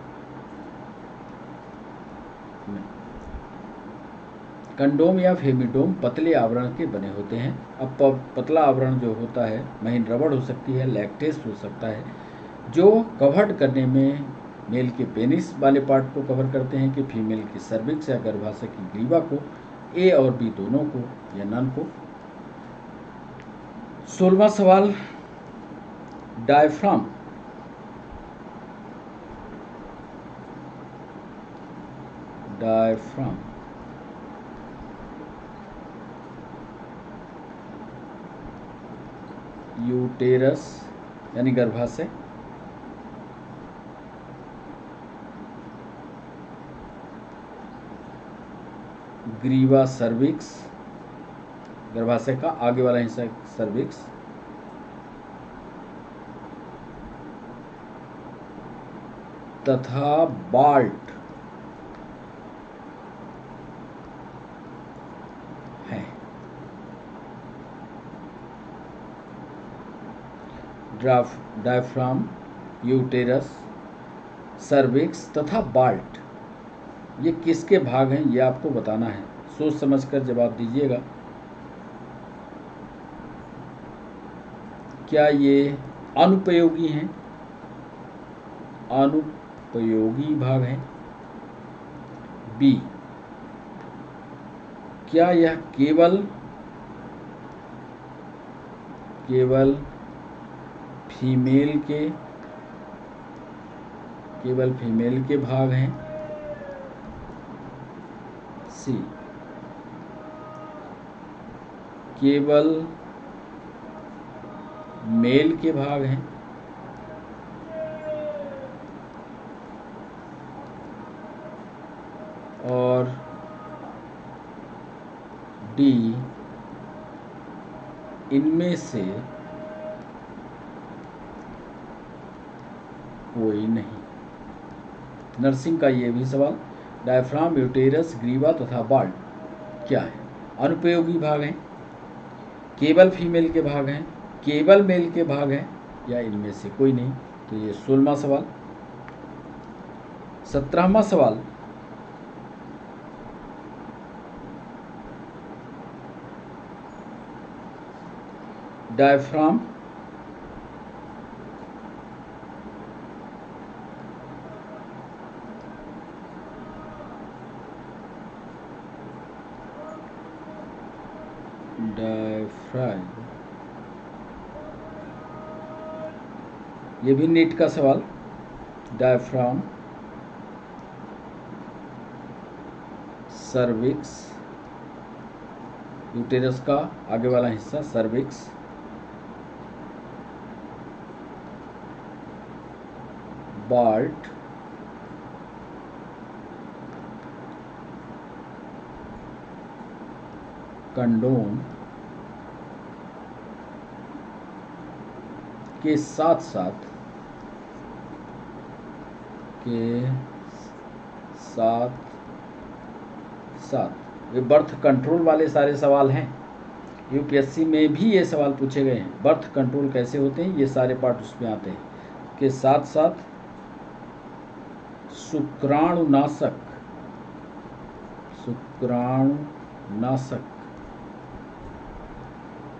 कंडोम या फेमिडोम पतले आवरण के बने होते हैं। अब पतला आवरण जो होता है महीन रबड़ हो सकती है, लैक्टेस हो सकता है, जो कवर करने में मेल के पेनिस वाले पार्ट को कवर करते हैं कि फीमेल की सर्विक्स या गर्भाशय की ग्रीवा को, ए और बी दोनों को या नन को। 16वां सवाल, डायफ्राम यूटेरस यानी गर्भाशय, ग्रीवा सर्विक्स, गर्भाशय का आगे वाला हिस्सा सर्विक्स, तथा बाल्ट है। डायफ्राम, यूटेरस, सर्विक्स तथा बाल्ट, ये किसके भाग हैं ये आपको बताना है। सोच समझकर जवाब दीजिएगा। क्या ये अनुपयोगी हैं? अनुपयोगी भाग हैं। बी, क्या यह केवल फीमेल के भाग हैं। सी, केवल मेल के भाग हैं। और डी, इनमें से कोई नहीं। नर्सिंग का ये भी सवाल, डायफ्राम, यूटेरस, ग्रीवा तथा बाल्ट क्या है? अनुपयोगी भाग हैं, केवल फीमेल के भाग हैं, केवल मेल के भाग हैं, या इनमें से कोई नहीं। तो ये 16वां सवाल। 17वां सवाल, डायफ्राम, ये भी नीट का सवाल। डायफ्राम, सर्विक्स, यूटेरस का आगे वाला हिस्सा सर्विक्स, बाल्ट, कंडोम के साथ साथ ये बर्थ कंट्रोल वाले सारे सवाल हैं। यूपीएससी में भी ये सवाल पूछे गए हैं। बर्थ कंट्रोल कैसे होते हैं, ये सारे पार्ट उसमें आते हैं। के साथ साथ शुक्राणुनाशक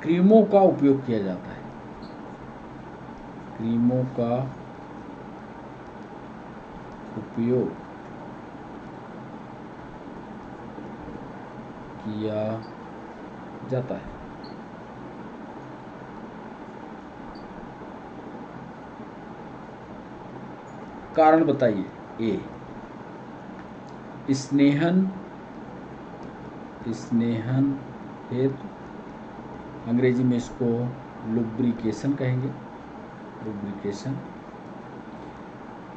क्रीमों का उपयोग किया जाता है। क्रीमों का उपयोग किया जाता है। कारण बताइए। ए, स्नेहन हेतु, अंग्रेजी में इसको लुब्रिकेशन कहेंगे, लुब्रिकेशन।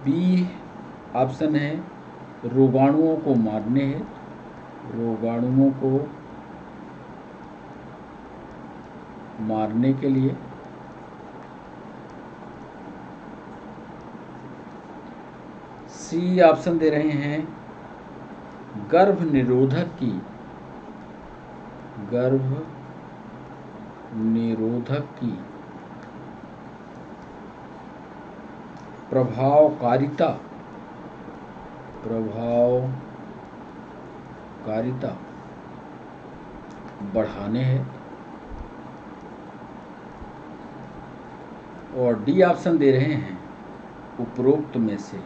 बी ऑप्शन है रोगाणुओं को मारने हेतु, रोगाणुओं को मारने के लिए। सी ऑप्शन दे रहे हैं गर्भ निरोधक की प्रभावकारिता बढ़ाने हैं। और डी ऑप्शन दे रहे हैं उपरोक्त में से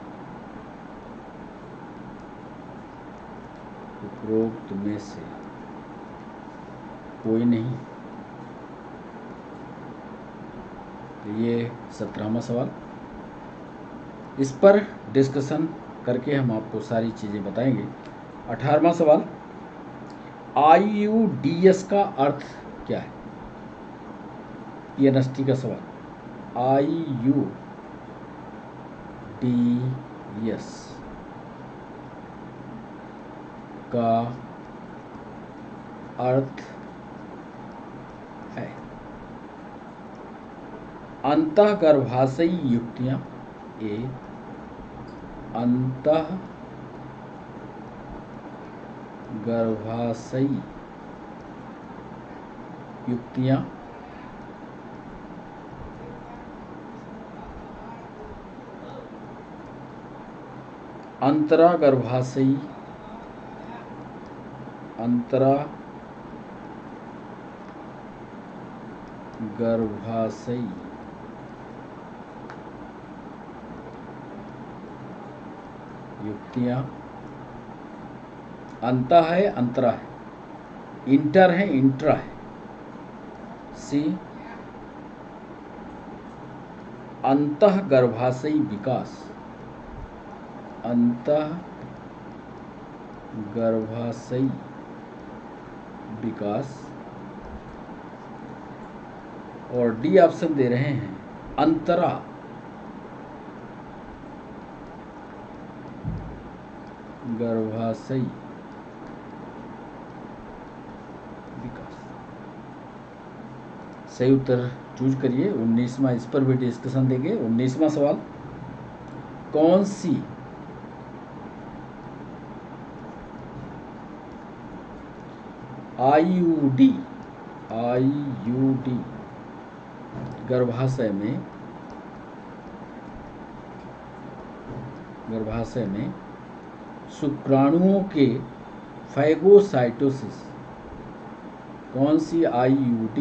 कोई नहीं। तो ये 17वां सवाल, इस पर डिस्कशन करके हम आपको सारी चीज़ें बताएंगे। 18वां सवाल, IUDS का अर्थ क्या है? PNST का सवाल। IUDS का अर्थ है अंतःगर्भाशयी युक्तियां। ए, अंतःगर्भाशयी युक्तियां अंतरागर्भाशयी युक्तियां। अंतः है, अंतरा है, इंटर है, इंट्रा है। सी अंतःगर्भाशयी विकास, अंतःगर्भाशयी विकास। और डी ऑप्शन दे रहे हैं अंतरा गर्भाशयी विकास। सही उत्तर चूज करिए। 19वां, इस पर भी डिस्कशन देंगे। 19वां सवाल, कौन सी IUD गर्भाशय में शुक्राणुओं के फैगोसाइटोसिस, कौन सी IUD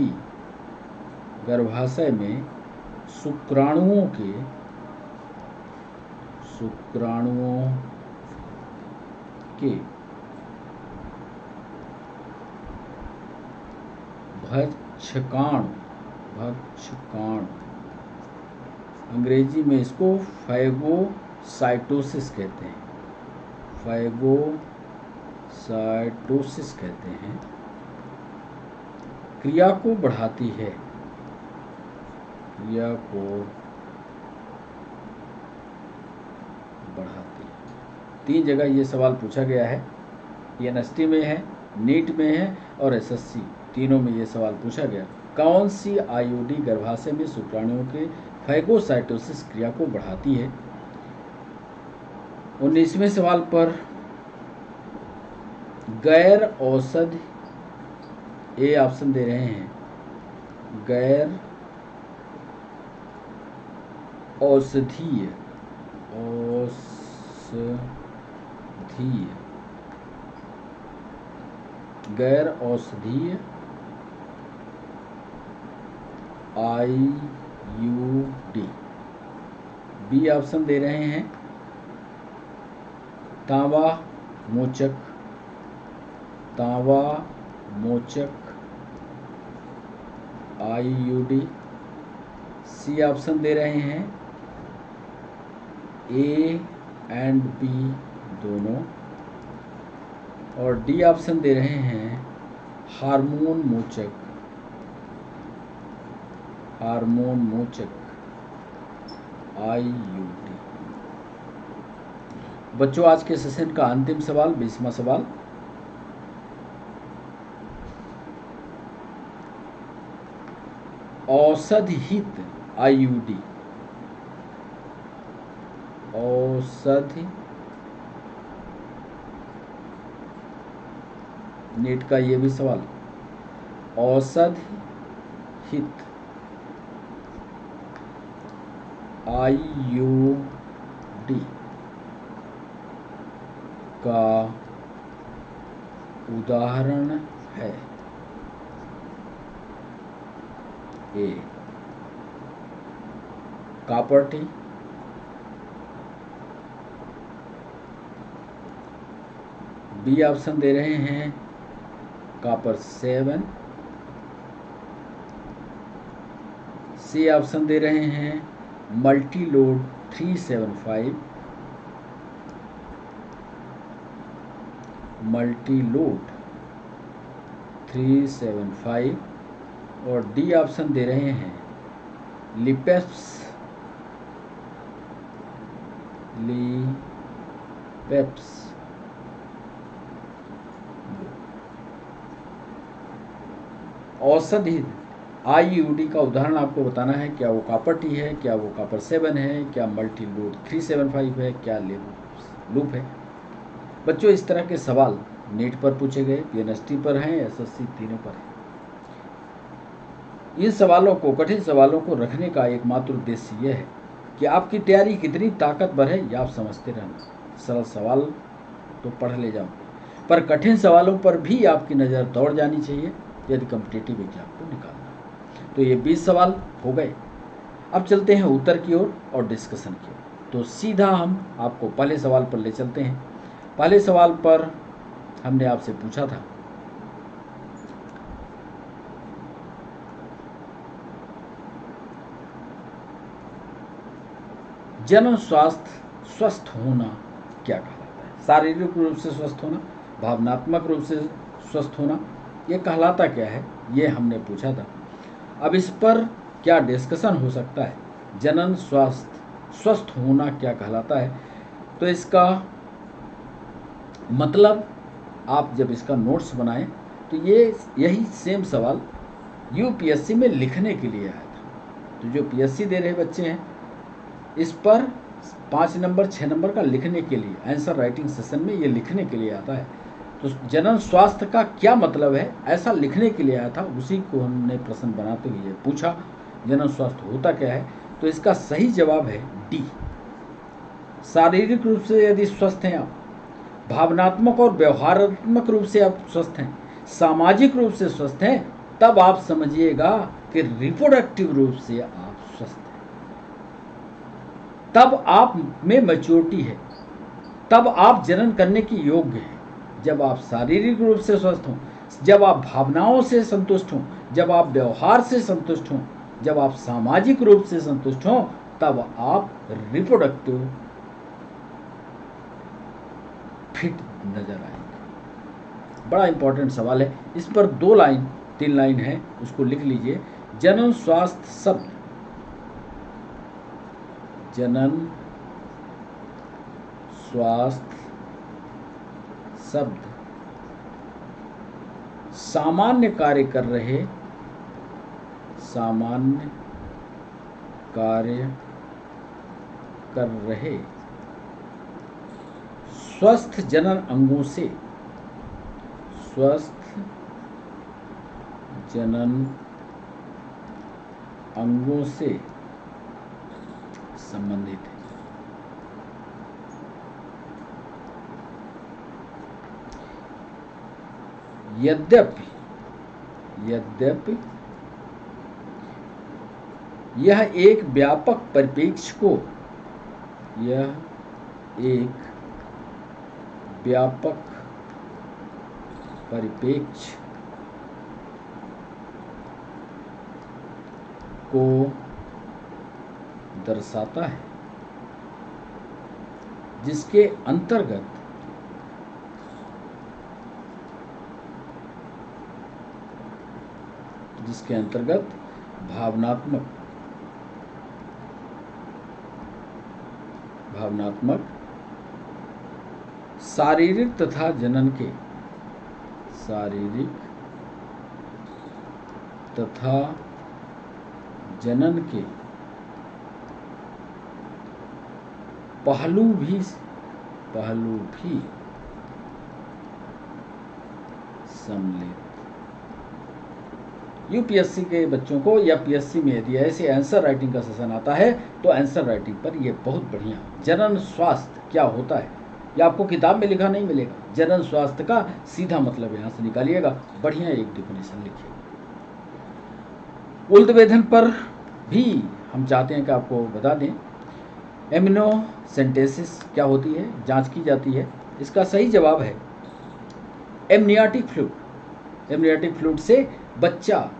गर्भाशय में शुक्राणुओं के भक्षकाणु, अंग्रेजी में इसको फैगोसाइटोसिस कहते हैं, क्रिया को बढ़ाती है। 3 जगह ये सवाल पूछा गया है। PNST में है, नीट में है और SSC, तीनों में ये सवाल पूछा गया। कौन सी IUD गर्भाशय में शुक्राणुओं के फैगोसाइटोसिस क्रिया को बढ़ाती है? 19वें सवाल पर गैर औषधि, ए ऑप्शन दे रहे हैं गैर औषधीय गैर औषधीय IUD। बी ऑप्शन दे रहे हैं तांबा मोचक IUD। सी ऑप्शन दे रहे हैं A एंड B दोनों, और डी ऑप्शन दे रहे हैं हार्मोन मोचक IUD। बच्चों, आज के सेशन का अंतिम सवाल, 20वां सवाल। औषधहित IUD, नीट का ये भी सवाल, औषधहित IUD का उदाहरण है ए कॉपर टी, बी ऑप्शन दे रहे हैं कॉपर 7, सी ऑप्शन दे रहे हैं मल्टीलोड 375, और डी ऑप्शन दे रहे हैं लिपेप्स औषधि IUD का उदाहरण आपको बताना है। क्या वो कॉपर टी है, क्या वो कॉपर 7 है, क्या मल्टीलोड 375 है, क्या लूप है। बच्चों, इस तरह के सवाल नीट पर पूछे गए, PNST पर हैं, SSC तीनों पर है। इन सवालों को, कठिन सवालों को रखने का एकमात्र उद्देश्य यह है कि आपकी तैयारी कितनी ताकतवर है यह आप समझते रहना। सरल सवाल तो पढ़ ले जाओ, पर कठिन सवालों पर भी आपकी नज़र दौड़ जानी चाहिए यदि कॉम्पिटिटिव एग्जाम को निकालना है। तो ये 20 सवाल हो गए। अब चलते हैं उत्तर की ओर और डिस्कशन की ओर। तो सीधा हम आपको पहले सवाल पर ले चलते हैं। पहले सवाल पर हमने आपसे पूछा था, जन स्वास्थ्य स्वस्थ होना क्या कहलाता है? शारीरिक रूप से स्वस्थ होना, भावनात्मक रूप से स्वस्थ होना, ये कहलाता क्या है, ये हमने पूछा था। अब इस पर क्या डिस्कशन हो सकता है? जनन स्वास्थ्य स्वस्थ होना क्या कहलाता है? तो इसका मतलब आप जब इसका नोट्स बनाएं तो यही सेम सवाल UPSC में लिखने के लिए आया था। तो जो PSC दे रहे बच्चे हैं, इस पर 5 नंबर 6 नंबर का लिखने के लिए, आंसर राइटिंग सेशन में ये लिखने के लिए आता है। तो जनन स्वास्थ्य का क्या मतलब है, ऐसा लिखने के लिए आया था। उसी को हमने प्रश्न बनाते हुए पूछा, जनन स्वास्थ्य होता क्या है? तो इसका सही जवाब है डी। शारीरिक रूप से यदि स्वस्थ हैं आप, भावनात्मक और व्यवहारात्मक रूप से आप स्वस्थ हैं, सामाजिक रूप से स्वस्थ हैं, तब आप समझिएगा कि रिप्रोडक्टिव रूप से आप स्वस्थ हैं। तब आप में मैच्योरिटी है, तब आप जनन करने की योग्य हैं। जब आप शारीरिक रूप से स्वस्थ हों, जब आप भावनाओं से संतुष्ट हों, जब आप व्यवहार से संतुष्ट हों, जब आप सामाजिक रूप से संतुष्ट हों, तब आप रिप्रोडक्टिव फिट नजर आएंगे। बड़ा इंपॉर्टेंट सवाल है। इस पर 2 लाइन 3 लाइन है, उसको लिख लीजिए। जनन स्वास्थ्य शब्द, जनन स्वास्थ्य शब्द सामान्य कार्य कर रहे स्वस्थ जनन अंगों से, स्वस्थ जनन अंगों से संबंधित है। यद्यपि यह एक व्यापक परिप्रेक्ष्य को दर्शाता है, जिसके अंतर्गत भावनात्मक, शारीरिक तथा जनन के पहलू भी सम्मिलित। यूपीएससी के बच्चों को या पीएससी में यदि ऐसे आंसर राइटिंग का सेशन आता है तो आंसर राइटिंग पर ये बहुत बढ़िया। जनन स्वास्थ्य क्या होता है, ये आपको किताब में लिखा नहीं मिलेगा। जनन स्वास्थ्य का सीधा मतलब यहाँ से निकालिएगा, बढ़िया एक डिफिनेशन लिखिएगा। उल्दवेधन पर भी हम चाहते हैं कि आपको बता दें, एमनियोसेंटेसिस क्या होती है, जांच की जाती है। इसका सही जवाब है एमनियोटिक फ्लूइड। एमनियोटिक फ्लूइड से बच्चा,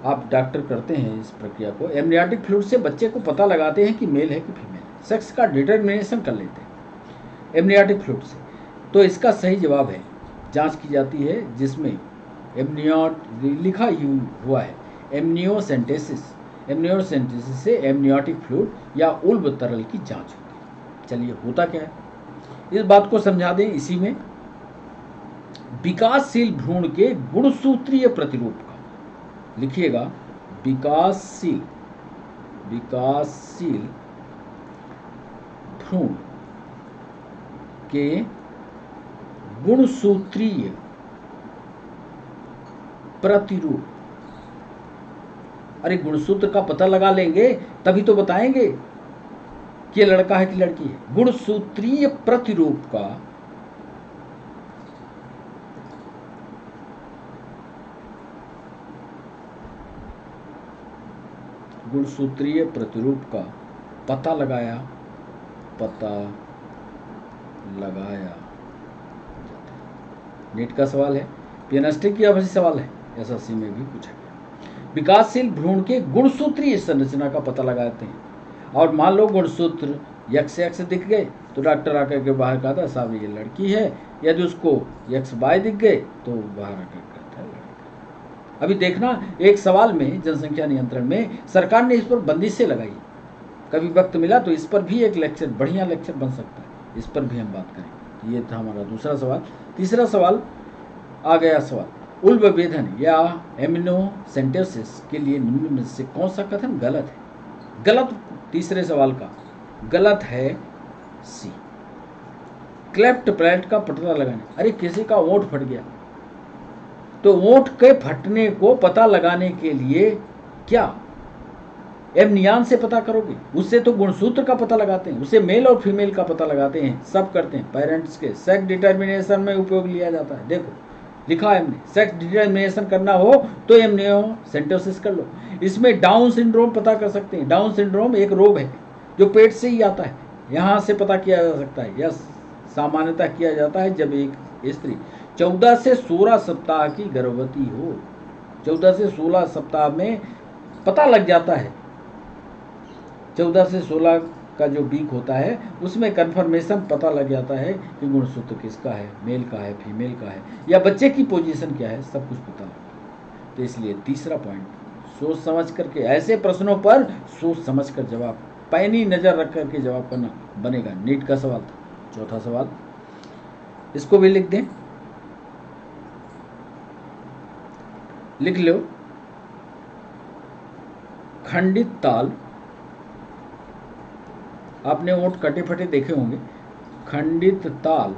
आप डॉक्टर करते हैं इस प्रक्रिया को, एमनियोटिक फ्लूइड से बच्चे को पता लगाते हैं कि मेल है कि फीमेल है, सेक्स का डिटर्मिनेशन कर लेते हैं एमनियोटिक फ्लूइड से। तो इसका सही जवाब है, जांच की जाती है जिसमें लिखा हुआ है एमनियोसेंटेसिस। एमनियोसेंटेसिस से एमनियोटिक फ्लूइड या उल्ब तरल की जांच होती है। चलिए होता क्या है इस बात को समझा दें। इसी में विकासशील भ्रूण के गुणसूत्रीय प्रतिरूप का लिखिएगा, विकासशील भ्रूण के गुणसूत्रीय प्रतिरूप। अरे गुणसूत्र का पता लगा लेंगे तभी तो बताएंगे कि ये लड़का है कि लड़की है। गुणसूत्रीय प्रतिरूप का पता लगाया नीट का सवाल है, पीएनएसटी की अवधि सवाल है, एसएससी में भी पूछा गया। विकासशील भ्रूण के गुणसूत्रीय संरचना का पता लगाते हैं। और मान लो गुणसूत्र XX दिख गए तो डॉक्टर आकर के बाहर कहता है साहब ये लड़की है। यदि उसको XY दिख गए तो बाहर आकर कहता है लड़का। अभी देखना, एक सवाल में जनसंख्या नियंत्रण में सरकार ने इस पर बंदिशें लगाई। कभी वक्त मिला तो इस पर भी एक लेक्चर, बढ़िया लेक्चर बन सकता है, इस पर भी हम बात करेंगे। ये था हमारा दूसरा सवाल। तीसरा सवाल आ गया सवाल, उल्बवेधन या एमनियोसेंटेसिस के लिए निम्न में से कौन सा कथन गलत है? गलत, तीसरे सवाल का गलत है सी, क्लेफ्ट पैलेट का पता लगाने। अरे किसी का ओंठ फट गया तो ओंठ के फटने को पता लगाने के लिए क्या एमनियान से पता करोगे? उससे तो गुणसूत्र का पता लगाते हैं, उससे मेल और फीमेल का पता लगाते हैं, सब करते हैं। पेरेंट्स के सेक्स डिटर्मिनेशन में उपयोग लिया जाता है। देखो लिखा है हमने, सेक्स डिटर्मिनेशन करना हो तो एमनियोसेंटेसिस कर लो। इसमें डाउन सिंड्रोम पता कर सकते हैं। डाउन सिंड्रोम एक रोग है जो पेट से ही आता है, यहाँ से पता किया जा सकता है। यह सामान्यतः किया जाता है जब एक स्त्री 14 से 16 सप्ताह की गर्भवती हो। 14 से 16 सप्ताह में पता लग जाता है। 14 से 16 का जो वीक होता है उसमें कन्फर्मेशन पता लग जाता है कि गुणसूत्र किसका है, मेल का है, फीमेल का है, या बच्चे की पोजीशन क्या है, सब कुछ पता लगता है। तो इसलिए तीसरा पॉइंट, सोच समझ करके, ऐसे प्रश्नों पर सोच समझ कर जवाब, पैनी नज़र रख करके जवाब करना बनेगा। नीट का सवाल था। चौथा सवाल, इसको भी लिख दें, लिख लो, खंडित ताल। आपने ओंठ कटे फटे देखे होंगे। खंडित ताल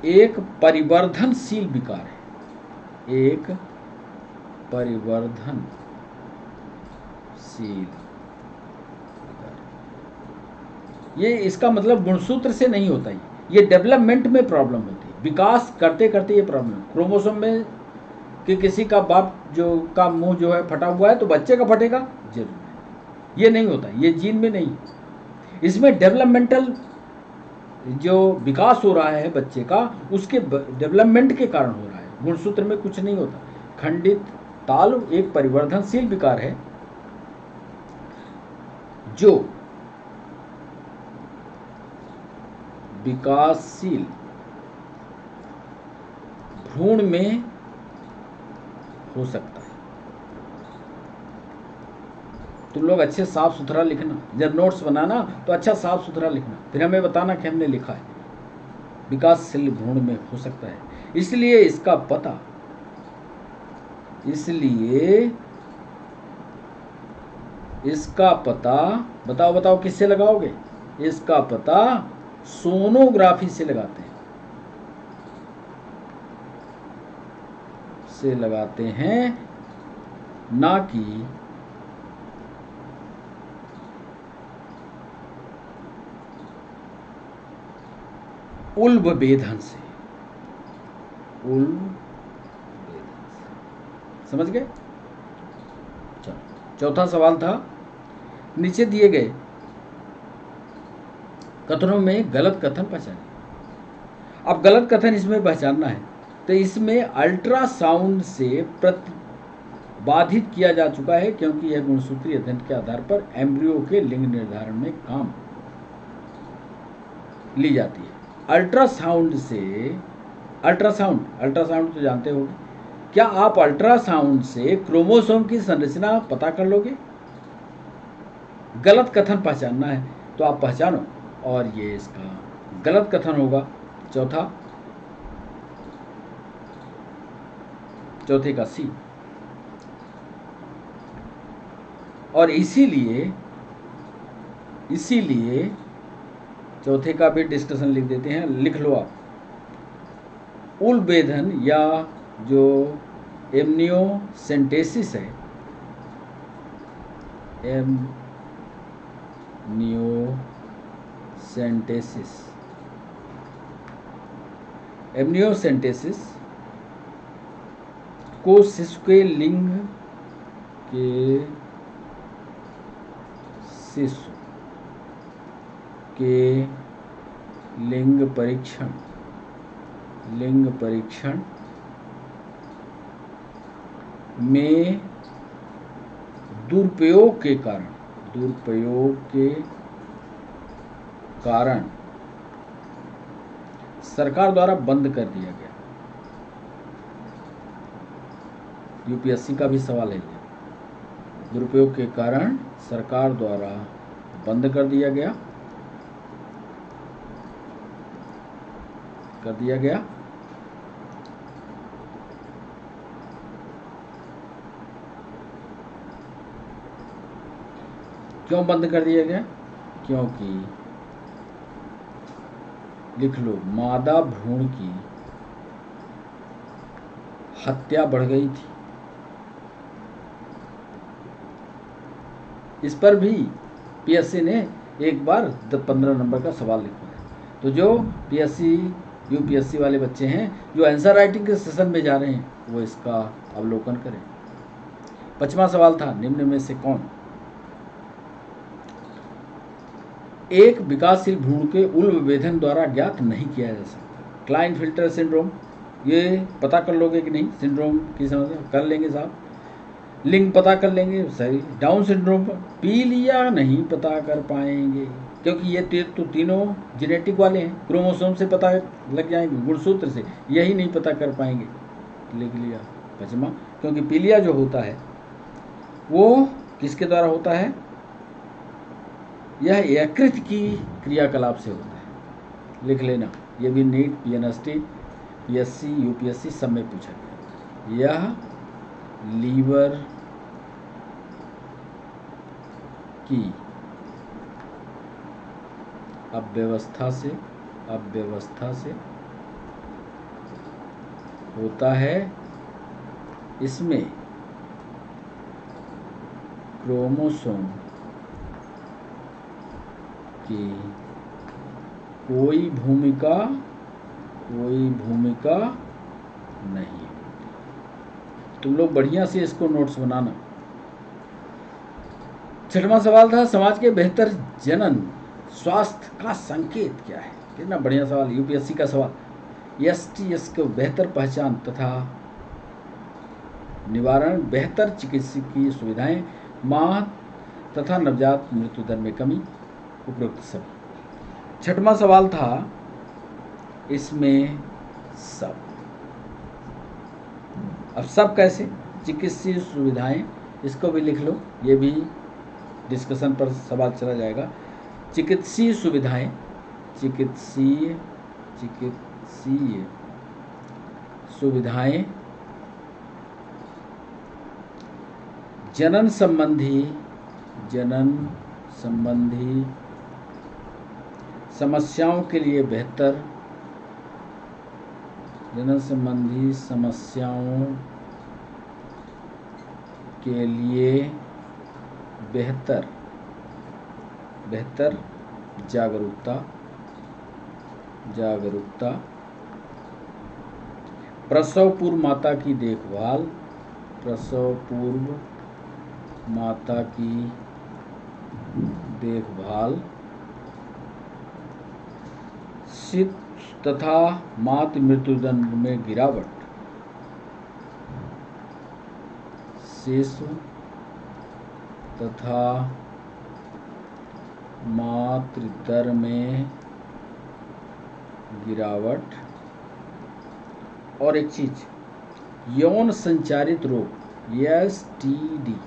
एक परिवर्धनशील विकार है, एक परिवर्धनशील। ये इसका मतलब गुणसूत्र से नहीं होता, ये डेवलपमेंट में प्रॉब्लम होती है, विकास करते करते ये प्रॉब्लम। क्रोमोसोम में कि किसी का बाप जो का मुंह जो है फटा हुआ है तो बच्चे का फटेगा, जरूर नहीं, ये नहीं होता, ये जीन में नहीं। इसमें डेवलपमेंटल जो विकास हो रहा है बच्चे का, उसके डेवलपमेंट के कारण हो रहा है, गुणसूत्र में कुछ नहीं होता। खंडित ताल एक परिवर्धनशील विकार है जो विकासशील भ्रूण में हो सकता है। तुम लोग अच्छे साफ सुथरा लिखना, जब नोट्स बनाना तो अच्छा साफ सुथरा लिखना, फिर हमें बताना कि हमने लिखा है। विकासशील भ्रूण में हो सकता है, इसलिए इसका पता बताओ बताओ किससे लगाओगे? इसका पता सोनोग्राफी से लगाते हैं, ना कि उल्ब वेधन से। समझ गए? चलो, चौथा सवाल था, नीचे दिए गए कथनों में गलत कथन पहचानिए। अब गलत कथन इसमें पहचानना है तो इसमें अल्ट्रासाउंड से प्रतिबाधित किया जा चुका है, क्योंकि यह गुणसूत्रीय अध्ययन के आधार पर एम्ब्रियो के लिंग निर्धारण में काम ली जाती है। अल्ट्रासाउंड तो जानते होंगे, क्या आप अल्ट्रासाउंड से क्रोमोसोम की संरचना पता कर लोगे? गलत कथन पहचानना है तो आप पहचानो, और ये इसका गलत कथन होगा चौथे का सी। और इसीलिए चौथे का भी डिस्कशन लिख देते हैं, लिख लो आप। उलवेधन या जो एमनियोसेंटेसिस है, एमनियोसेंटेसिस को शिशु के लिंग परीक्षण में दुरुपयोग के कारण सरकार द्वारा बंद कर दिया गया। यूपीएससी का भी सवाल है, दुरुपयोग के कारण सरकार द्वारा बंद कर दिया गया। क्यों बंद कर दिया गया? क्योंकि लिख लो, मादा भ्रूण की हत्या बढ़ गई थी। इस पर भी पीएससी ने एक बार 15 नंबर का सवाल लिखा है। तो जो पीएससी यूपीएससी वाले बच्चे हैं जो आंसर राइटिंग के सेशन में जा रहे हैं, वो इसका अवलोकन करें। 5वां सवाल था, निम्न में से कौन एक विकासशील भ्रूण के उल्बवेधन द्वारा ज्ञात नहीं किया जा सकता? क्लाइनफिल्टर सिंड्रोम, ये पता कर लोगे कि नहीं? सिंड्रोम की समझ कर लेंगे साहब, लिंग पता कर लेंगे, सही। डाउन सिंड्रोम पीलिया नहीं पता कर पाएंगे, क्योंकि ये तो तीनों जेनेटिक वाले हैं, क्रोमोसोम से पता लग जाएंगे, गुणसूत्र से यही नहीं पता कर पाएंगे। लिख लिया। 5वां, क्योंकि पीलिया जो होता है वो किसके द्वारा होता है? यह यकृत की क्रियाकलाप से होता है। लिख लेना, ये भी नीट, पीएनएसटी, पीएससी, यूपीएससी सब में पूछा गया। यह लीवर की अव्यवस्था से होता है। इसमें क्रोमोसोम की कोई भूमिका नहीं। तुम लोग बढ़िया से इसको नोट्स बनाना। छठवां सवाल था, समाज के बेहतर जनन स्वास्थ्य का संकेत क्या है। कितना बढ़िया सवाल, यूपीएससी का सवाल। एसटीएस को बेहतर पहचान तथा निवारण, बेहतर चिकित्सकीय सुविधाएं, मां तथा नवजात मृत्यु दर में कमी, उपरोक्त सभी। छठवां सवाल था, इसमें सब। अब सब कैसे, चिकित्सीय सुविधाएं, इसको भी लिख लो, ये भी डिस्कशन पर सवाल चला जाएगा। चिकित्सीय सुविधाएं, चिकित्सीय सुविधाएं, जनन संबंधी समस्याओं के लिए बेहतर, जनन संबंधी समस्याओं के लिए बेहतर जागरूकता, प्रसव पूर्व माता की देखभाल, शिशु तथा मातृ मृत्यु दर में गिरावट, शिशु तथा मातृ दर में गिरावट। और एक चीज, यौन संचारित रोग, STD,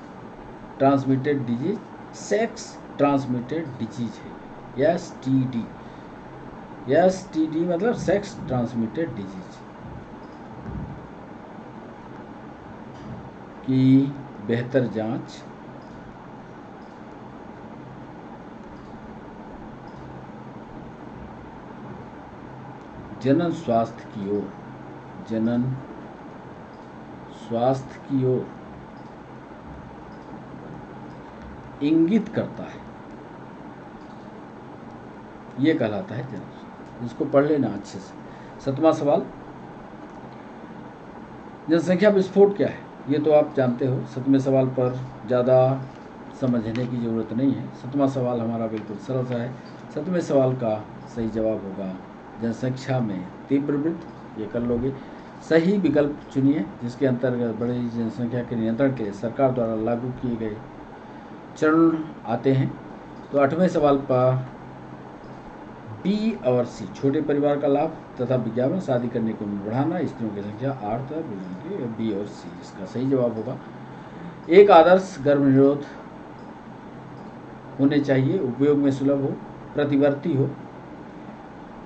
transmitted disease, sex transmitted disease है एसटीडी मतलब सेक्स ट्रांसमिटेड डिजीज की बेहतर जांच, जनन स्वास्थ्य की ओर इंगित करता है, ये कहलाता है जनन। इसको पढ़ लेना अच्छे से। सातवां सवाल, जनसंख्या विस्फोट क्या है, ये तो आप जानते हो। सातवें सवाल पर ज़्यादा समझने की ज़रूरत नहीं है। सातवां सवाल हमारा बिल्कुल सरल सा है। सातवें सवाल का सही जवाब होगा जनसंख्या में तीव्र वृद्धि, ये कर लोगे। सही विकल्प चुनिए जिसके अंतर्गत बड़ी जनसंख्या के नियंत्रण के लिए सरकार द्वारा लागू किए गए चरण आते हैं। तो आठवें सवाल पर बी और सी, छोटे परिवार का लाभ तथा विज्ञापन, शादी करने की उम्र बढ़ाना, स्त्रियों की संख्या 8 तक, बी और सी इसका सही जवाब होगा। एक आदर्श गर्भ निरोध होने चाहिए, उपयोग में सुलभ हो, प्रतिवर्ती हो,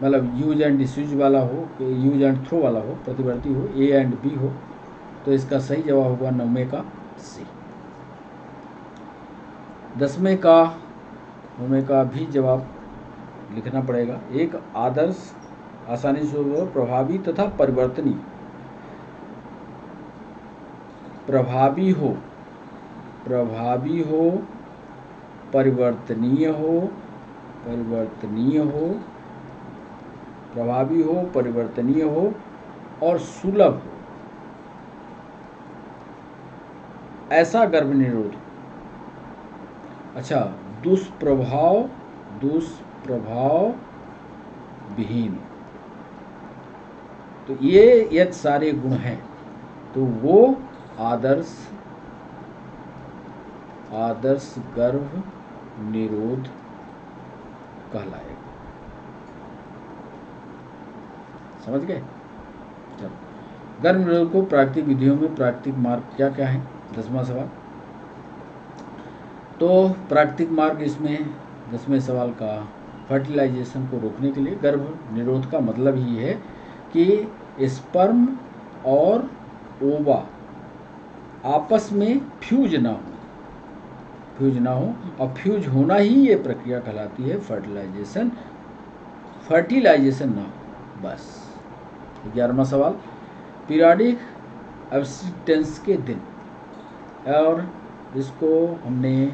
मतलब यूज एंड डिसयूज वाला हो, यूज एंड थ्रो वाला हो, प्रतिवर्ती हो, ए एंड बी हो। तो इसका सही जवाब होगा 9वें का सी। 10वें का भी जवाब लिखना पड़ेगा। एक आदर्श आसानी से प्रभावी तथा परिवर्तनीय, प्रभावी हो, परिवर्तनीय हो, प्रभावी हो, परिवर्तनीय हो और सुलभ हो, ऐसा गर्भ निरोध। अच्छा, दुष्प्रभाव विहीन। तो ये यदि सारे गुण हैं तो वो आदर्श गर्भ निरोध कहलाएगा। समझ गए? चलो, गर्भ निरोध को प्राकृतिक विधियों में प्राकृतिक मार्ग क्या क्या है? 10वां सवाल। तो प्राकृतिक मार्ग इसमें 10वें सवाल का फर्टिलाइजेशन को रोकने के लिए गर्भ निरोध का मतलब ही है कि स्पर्म और ओवा आपस में फ्यूज ना हो और फ्यूज होना ही ये प्रक्रिया कहलाती है फर्टिलाइजेशन ना हो, बस। 11वां सवाल, पीरियडिक एब्स्टिनेंस के दिन और इसको हमने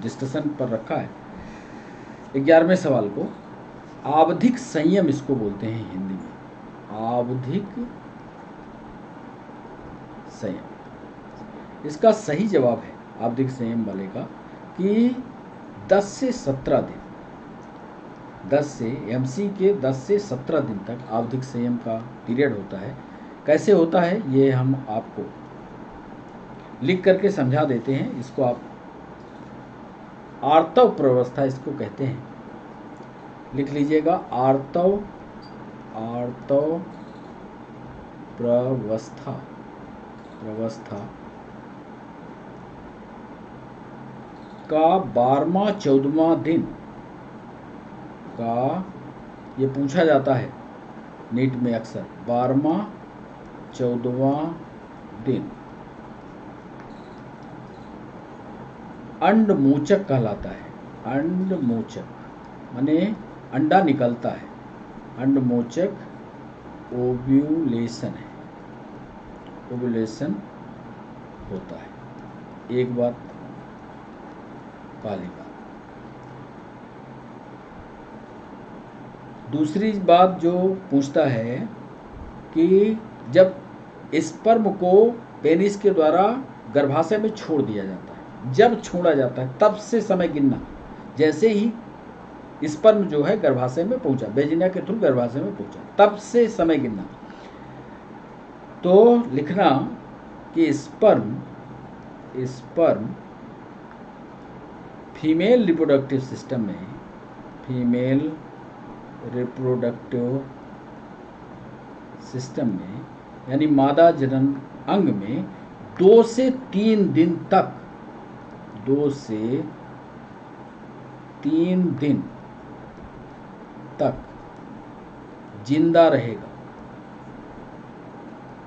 डिस्कशन पर रखा है। 11वें सवाल को आवधिक संयम इसको बोलते हैं हिंदी में, आवधिक संयम। इसका सही जवाब है आवधिक संयम वाले का कि 10 से 17 दिन, 10 से एमसी के 10 से 17 दिन तक आवधिक संयम का पीरियड होता है। कैसे होता है ये हम आपको लिख करके समझा देते हैं। इसको आप आर्तव प्रवस्था इसको कहते हैं, लिख लीजिएगा। आर्तव प्रवस्था का 12वां 14वां दिन का, ये पूछा जाता है नीट में अक्सर, 12वां 14वां दिन अंडमोचक कहलाता है। अंडमोचक माने अंडा निकलता है, अंडमोचक ओव्यूलेशन है, ओव्यूलेशन होता है। एक बात, पहली बात। दूसरी बात जो पूछता है कि जब स्पर्म को पेनिस के द्वारा गर्भाशय में छोड़ दिया जाता है, जब छोड़ा जाता है तब से समय गिनना। जैसे ही स्पर्म जो है गर्भाशय में पहुंचा, वेजिना के थ्रू गर्भाशय में पहुंचा, तब से समय गिनना। तो लिखना कि स्पर्म फीमेल रिप्रोडक्टिव सिस्टम में, फीमेल रिप्रोडक्टिव सिस्टम में यानी मादा जनन अंग में 2 से 3 दिन तक, 2 से 3 दिन तक जिंदा रहेगा।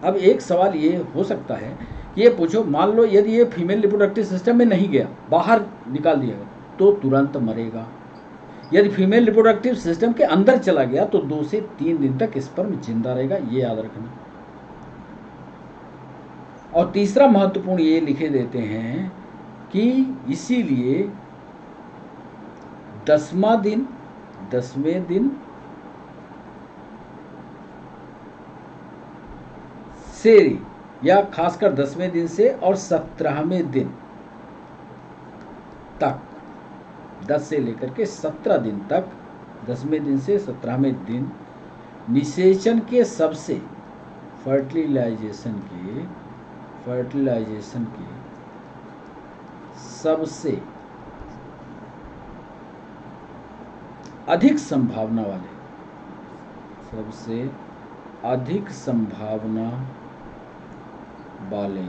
अब एक सवाल ये हो सकता है, ये पूछो, मान लो यदि ये फीमेल रिप्रोडक्टिव सिस्टम में नहीं गया, बाहर निकाल दिया गया, तो तुरंत मरेगा। यदि फीमेल रिप्रोडक्टिव सिस्टम के अंदर चला गया तो 2 से 3 दिन तक स्पर्म जिंदा रहेगा, ये याद रखना। और तीसरा महत्वपूर्ण ये लिखे देते हैं कि इसीलिए 10वां दिन, 10वें दिन से, या खासकर 10वें दिन से और 17वें दिन तक, 10 से लेकर के 17 दिन तक, 10वें दिन से 17वें दिन निषेचन के सबसे, फर्टिलाइजेशन के सबसे अधिक संभावना वाले, सबसे अधिक संभावना वाले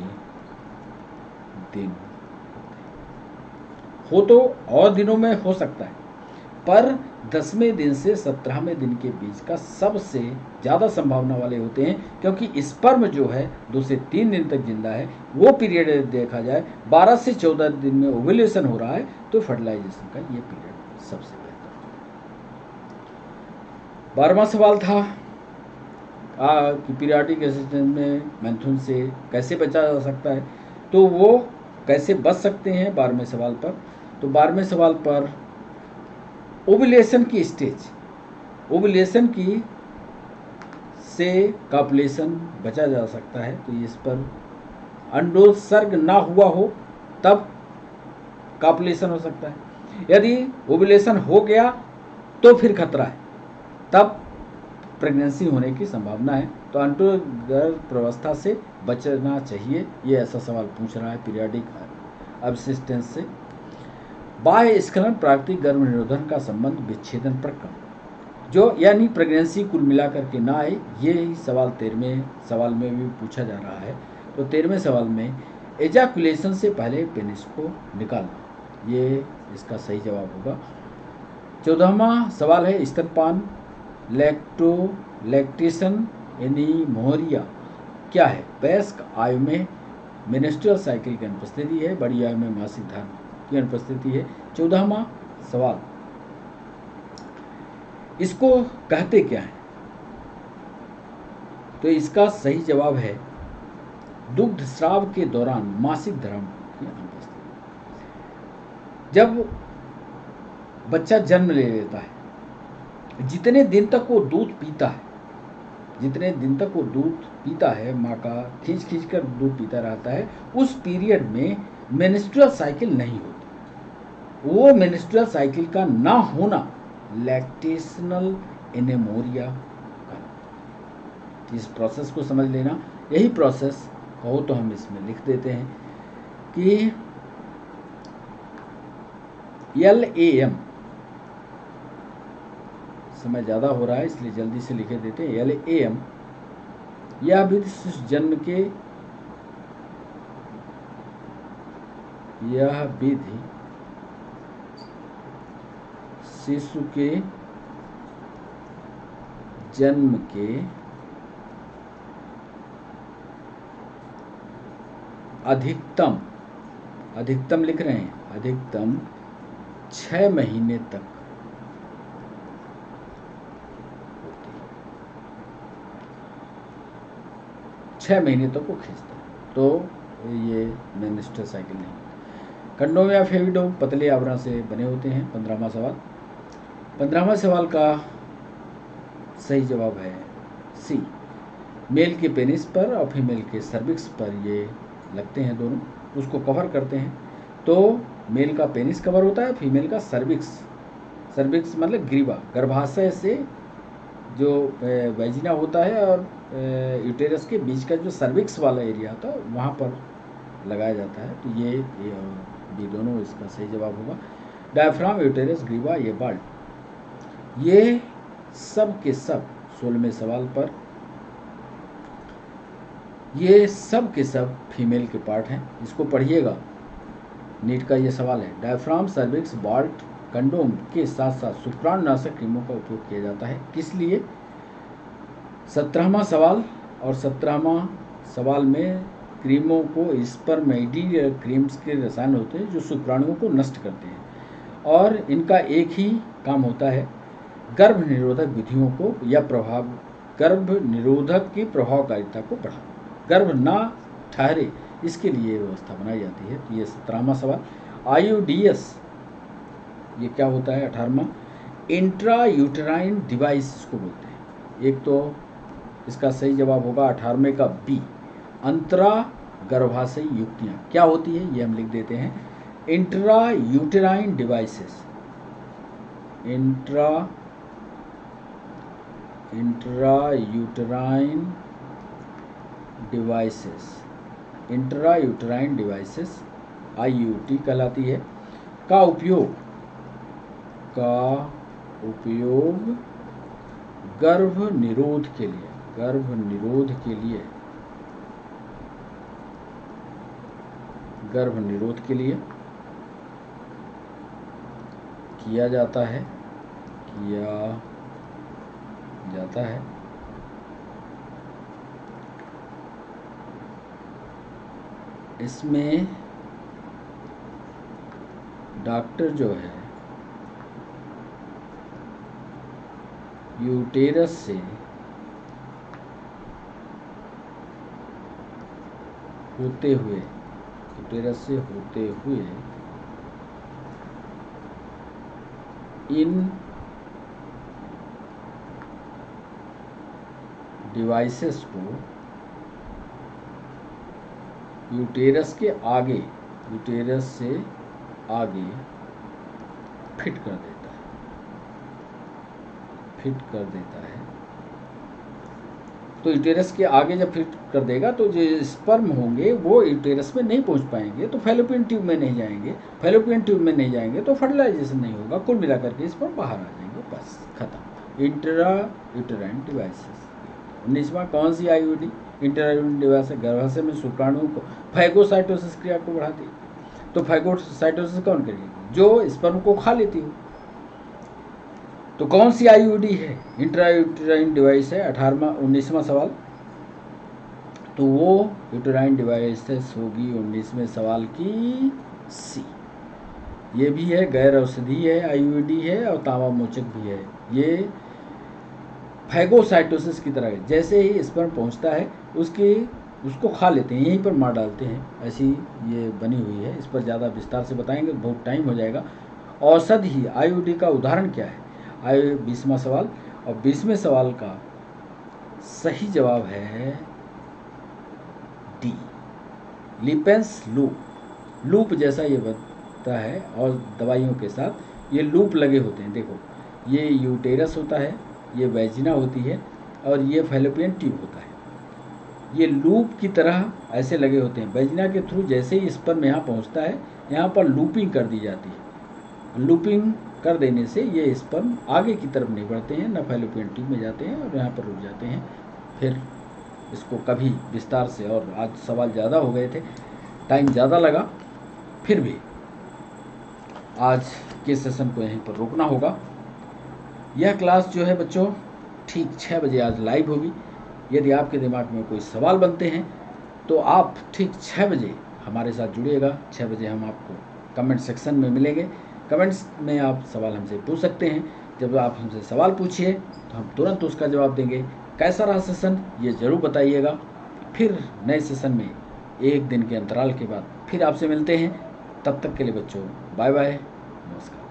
दिन हो, तो और दिनों में हो सकता है, पर 10वें दिन से 17वें दिन के बीच का सबसे ज़्यादा संभावना वाले होते हैं, क्योंकि स्पर्म जो है 2 से 3 दिन तक जिंदा है। वो पीरियड देखा जाए 12 से 14 दिन में ओव्यूलेशन हो रहा है, तो फर्टिलाइजेशन का ये पीरियड सबसे बेहतर। 12वां सवाल था कि पीरियाडिक असिस्टेंस में मैथुन से कैसे बचा जा सकता है, तो वो कैसे बच सकते हैं 12वें सवाल पर। तो 12वें सवाल पर ओव्यूलेशन की स्टेज, ओव्यूलेशन की से कॉपुलेशन बचा जा सकता है। तो इस पर अंडोत्सर्ग ना हुआ हो तब कॉपुलेशन हो सकता है। यदि ओव्यूलेशन हो गया तो फिर खतरा है, तब प्रेगनेंसी होने की संभावना है। तो अंडोत्सर्ग प्रवस्था से बचना चाहिए, ये ऐसा सवाल पूछ रहा है पीरियाडिक असिस्टेंस से। बाह्य स्खलन प्राकृतिक गर्भ निरोधन का संबंध विच्छेदन पर कम, जो यानी प्रेगनेंसी कुल मिलाकर के ना आए, ये सवाल 13वें सवाल में भी पूछा जा रहा है। तो 13वें सवाल में एजाकुलेशन से पहले पेनिस को निकालना, ये इसका सही जवाब होगा। 14वां सवाल है स्तनपान, लैक्टेशन यानी मोहरिया क्या है। वयस्क आयु में मेंस्ट्रुअल साइकिल की अनुपस्थिति है, बड़ी आयु में मासिक धर्म की अनुपस्थिति है। 14वां सवाल, इसको कहते क्या है। तो इसका सही जवाब है दुग्ध स्राव के दौरान मासिक धर्म की अनुपस्थिति। जब बच्चा जन्म ले लेता है, जितने दिन तक वो दूध पीता है, जितने दिन तक वो दूध पीता है, माँ का खींच खींच कर दूध पीता रहता है, उस पीरियड में मेंस्ट्रुअल साइकिल नहीं होती। वो मेंस्ट्रुअल साइकिल का ना होना लैक्टेशनल एनेमोरिया का। इस प्रोसेस को समझ लेना। यही प्रोसेस कहो तो हम इसमें लिख देते हैं कि LAM, समय ज़्यादा हो रहा है इसलिए जल्दी से लिखे देते हैं। LAM यह विधि शिशु के जन्म के अधिकतम लिख रहे हैं, अधिकतम 6 महीने तक होती है। 6 महीने तक वो खींचता है, तो ये मेंस्ट्रुअल साइकिल नहीं। कंडोम या फेविडोम पतले आवरण से बने होते हैं। 15वां सवाल। 15वां सवाल का सही जवाब है सी। मेल के पेनिस पर और फीमेल के सर्विक्स पर ये लगते हैं, दोनों उसको कवर करते हैं। तो मेल का पेनिस कवर होता है, फीमेल का सर्विक्स मतलब ग्रीवा, गर्भाशय से जो वैजिना होता है और यूटेरस के बीच का जो सर्विक्स वाला एरिया होता है वहाँ पर लगाया जाता है। तो ये भी दोनों इसका सही जवाब होगा। डायफ्राम, यूटेरस, ग्रीवा, ये बाल्ट, ये सब के सब 16वें सवाल पर ये सब के सब फीमेल के पार्ट हैं। इसको पढ़िएगा, नीट का ये सवाल है। डायफ्राम, सर्विक्स, बाल्ट, कंडोम के साथ साथ शुक्राणुनाशक क्रीमों का उपयोग किया जाता है। किस लिए? 17वां सवाल और 17वां सवाल में क्रीमों को स्पर्मेडी क्रीम्स के रसायन होते हैं जो शुक्राणुओं को नष्ट करते हैं और इनका एक ही काम होता है, गर्भ निरोधक विधियों को या गर्भ निरोधक की प्रभावकारिता को बढ़ाना, गर्भ ना ठहरे इसके लिए व्यवस्था बनाई जाती है। तो ये 17वां सवाल। IUDs ये क्या होता है? 18वां इंट्रा यूटेराइन डिवाइस इसको बोलते हैं। एक तो इसका सही जवाब होगा 18वें का बी, अंतरा गर्भाशयी युक्तियाँ क्या होती है ये हम लिख देते हैं। Intra uterine devices, intra uterine devices IUD कहलाती है। का उपयोग गर्भ निरोध के लिए किया जाता है इसमें डॉक्टर जो है यूटेरस से होते हुए इन डिवाइसेस को यूटेरस से आगे फिट कर देता है। तो यूटेरस के आगे जब फिट कर देगा तो जो स्पर्म होंगे वो यूटेरस में नहीं पहुंच पाएंगे, तो फैलोपियन ट्यूब में नहीं जाएंगे, तो फर्टिलाइजेशन नहीं होगा। कुल मिलाकर के स्पर्म बाहर आ जाएंगे, बस खत्म। Intra uterine devices. 19वां कौन सी IUD? इंट्रा यूटेराइन डिवाइस गर्भाशय में शुक्राणुओं को फैगोसाइटोसिस क्रिया को बढ़ाती है। तो फैगोसाइटोसिस कौन करेगी? जो स्पर्म को खा लेती हो। तो कौन सी IUD है? इंट्रायूटेराइन डिवाइस है। 19वां सवाल। तो वो यूटेराइन डिवाइसेस होगी 19वें सवाल की सी। ये भी है, गैर औषधीय है, IUD है और तांबा मोचक भी है। ये फैगोसाइटोसिस की तरह है, जैसे ही स्पर्म पहुंचता है उसकी उसको खा लेते हैं, यहीं पर मार डालते हैं। ऐसी ये बनी हुई है, इस पर ज़्यादा विस्तार से बताएंगे बहुत टाइम हो जाएगा। औषधि आईओडी का उदाहरण क्या है? 20वां सवाल। और 20वें सवाल का सही जवाब है डी, लिपेंस लूप। लूप जैसा ये बनता है और दवाइयों के साथ ये लूप लगे होते हैं। देखो, ये यूटेरस होता है, ये वैजिना होती है और ये फैलोपियन ट्यूब होता है। ये लूप की तरह ऐसे लगे होते हैं। वैजिना के थ्रू जैसे ही स्पर्म यहाँ पहुँचता है, यहाँ पर लूपिंग कर दी जाती है। लूपिंग कर देने से ये स्पर्म आगे की तरफ नहीं बढ़ते हैं, न फैलोपियन ट्यूब में जाते हैं और यहाँ पर रुक जाते हैं। फिर इसको कभी विस्तार से, और आज सवाल ज़्यादा हो गए थे, टाइम ज़्यादा लगा, फिर भी आज के सेशन को यहीं पर रोकना होगा। यह क्लास जो है बच्चों ठीक 6 बजे आज लाइव होगी। यदि आपके दिमाग में कोई सवाल बनते हैं तो आप ठीक 6 बजे हमारे साथ जुड़िएगा। 6 बजे हम आपको कमेंट सेक्शन में मिलेंगे। कमेंट्स में आप सवाल हमसे पूछ सकते हैं। जब आप हमसे सवाल पूछिए तो हम तुरंत उसका जवाब देंगे। कैसा रहा सेशन ये ज़रूर बताइएगा। फिर नए सेशन में 1 दिन के अंतराल के बाद फिर आपसे मिलते हैं। तब तक के लिए बच्चों बाय बाय, नमस्कार।